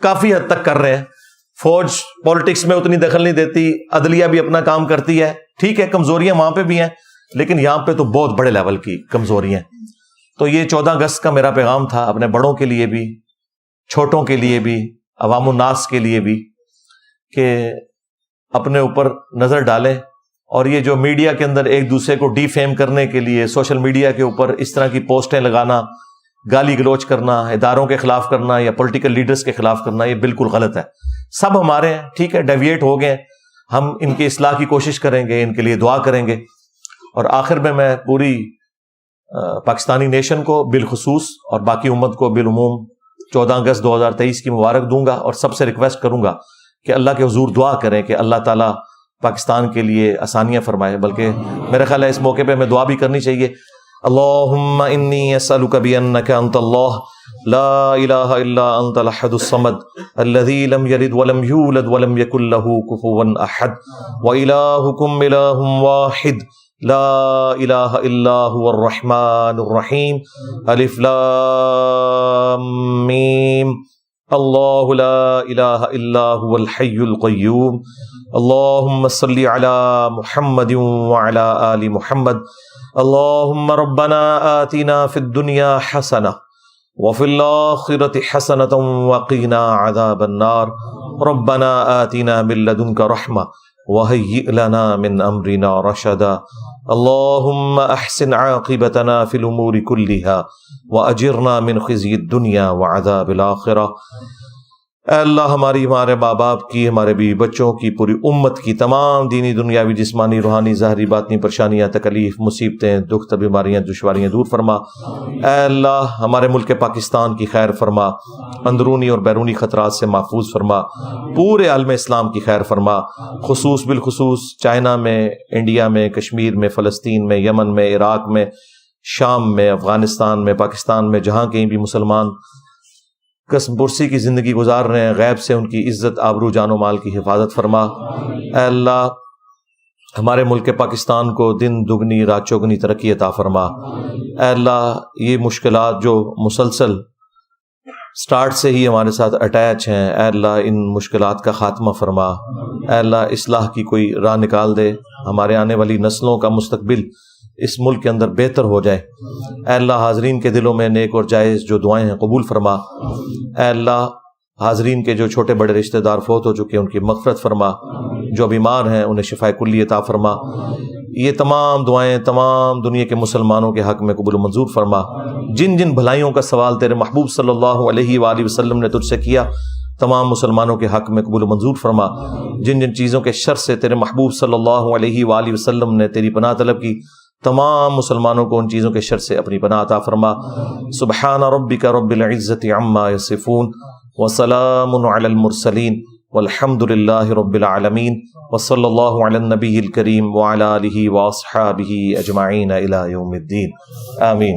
کافی حد تک کر رہے ہیں. فوج پالیٹکس میں اتنی دخل نہیں دیتی, عدلیہ بھی اپنا کام کرتی ہے. ٹھیک ہے کمزوریاں وہاں پہ بھی ہیں, لیکن یہاں پہ تو بہت بڑے لیول کی کمزوریاں. تو یہ 14 اگست کا میرا پیغام تھا اپنے بڑوں کے لیے بھی, چھوٹوں کے لیے بھی, عوام الناس کے لیے بھی, کہ اپنے اوپر نظر ڈالیں. اور یہ جو میڈیا کے اندر ایک دوسرے کو ڈی فیم کرنے کے لیے سوشل میڈیا کے اوپر اس طرح کی پوسٹیں لگانا, گالی گلوچ کرنا, اداروں کے خلاف کرنا یا پولیٹیکل لیڈرز کے خلاف کرنا, یہ بالکل غلط ہے. سب ہمارے ہیں, ٹھیک ہے ڈیویٹ ہو گئے, ہم ان کی اصلاح کی کوشش کریں گے, ان کے لیے دعا کریں گے. اور آخر میں پوری پاکستانی نیشن کو بالخصوص اور باقی امت کو بالعموم 14 اگست 2023 کی مبارک دوں گا, اور سب سے ریکویسٹ کروں گا کہ اللہ کے حضور دعا کریں کہ اللہ تعالیٰ پاکستان کے لیے آسانیاں فرمائے. بلکہ میرا خیال ہے اس موقع پہ ہمیں دعا بھی کرنی چاہیے. اللہم انی اسألک بانک انت اللہ لا الہ الا انت الاحد الصمد الذی لم یلد ولم یولد ولم یکن لہ کفوا احد والہکم الہ واحد لا الہ الا هو الرحمن الرحیم الف لام میم اللہ لا الہ الا هو الحی القیوم اللہم صلی علی محمد وعلی آل محمد اللہم ربنا آتنا فی الدنیا حسنہ وفی الآخرة حسنة وقنا عذاب النار ربنا آتنا من لدنک رحمہ وہیئ لنا من امرنا رشدا اللہم احسن عاقبتنا فی الامور کلہا واجرنا من خزی الدنیا وعذاب الآخرہ. اے اللہ ہمارے ماں باپ کی, ہمارے بیوی بچوں کی, پوری امت کی تمام دینی دنیاوی جسمانی روحانی ظاہری باطنی پریشانیاں تکلیف مصیبتیں دکھ بیماریاں دشواریاں دور فرما. اے اللہ ہمارے ملک پاکستان کی خیر فرما, اندرونی اور بیرونی خطرات سے محفوظ فرما, پورے عالم اسلام کی خیر فرما, خصوص بالخصوص چائنا میں, انڈیا میں, کشمیر میں, فلسطین میں, یمن میں, عراق میں, شام میں, افغانستان میں, پاکستان میں, جہاں کہیں بھی مسلمان قسم پرسی کی زندگی گزار رہے ہیں, غیب سے ان کی عزت آبرو جان و مال کی حفاظت فرما. اے اللہ ہمارے ملک پاکستان کو دن دگنی رات چوگنی ترقی عطا فرما. اے اللہ یہ مشکلات جو مسلسل سٹارٹ سے ہی ہمارے ساتھ اٹیچ ہیں, اے اللہ ان مشکلات کا خاتمہ فرما. اے اللہ اصلاح کی کوئی راہ نکال دے, ہمارے آنے والی نسلوں کا مستقبل اس ملک کے اندر بہتر ہو جائے. اے اللہ حاضرین کے دلوں میں نیک اور جائز جو دعائیں ہیں قبول فرما. اے اللہ حاضرین کے جو چھوٹے بڑے رشتہ دار فوت ہو چکے ان کی مغفرت فرما, جو بیمار ہیں انہیں شفاء کلی عطا فرما. یہ تمام دعائیں تمام دنیا کے مسلمانوں کے حق میں قبول و منظور فرما. جن جن بھلائیوں کا سوال تیرے محبوب صلی اللہ علیہ وآلہ وسلم نے تجھ سے کیا, تمام مسلمانوں کے حق میں قبول و منظور فرما. جن جن چیزوں کے شر سے تیرے محبوب صلی اللہ علیہ وآلہ وسلم نے تیری پناہ طلب کی, تمام مسلمانوں کو ان چیزوں کے شر سے اپنی پناہ عطا فرما. سبحان ربک رب العزت عما یصفون وسلام علی المرسلین والحمد للہ رب العالمین وصلی اللہ علی النبی الکریم وعلی آلہ واصحابہ اجمعین الی یوم الدین. آمین.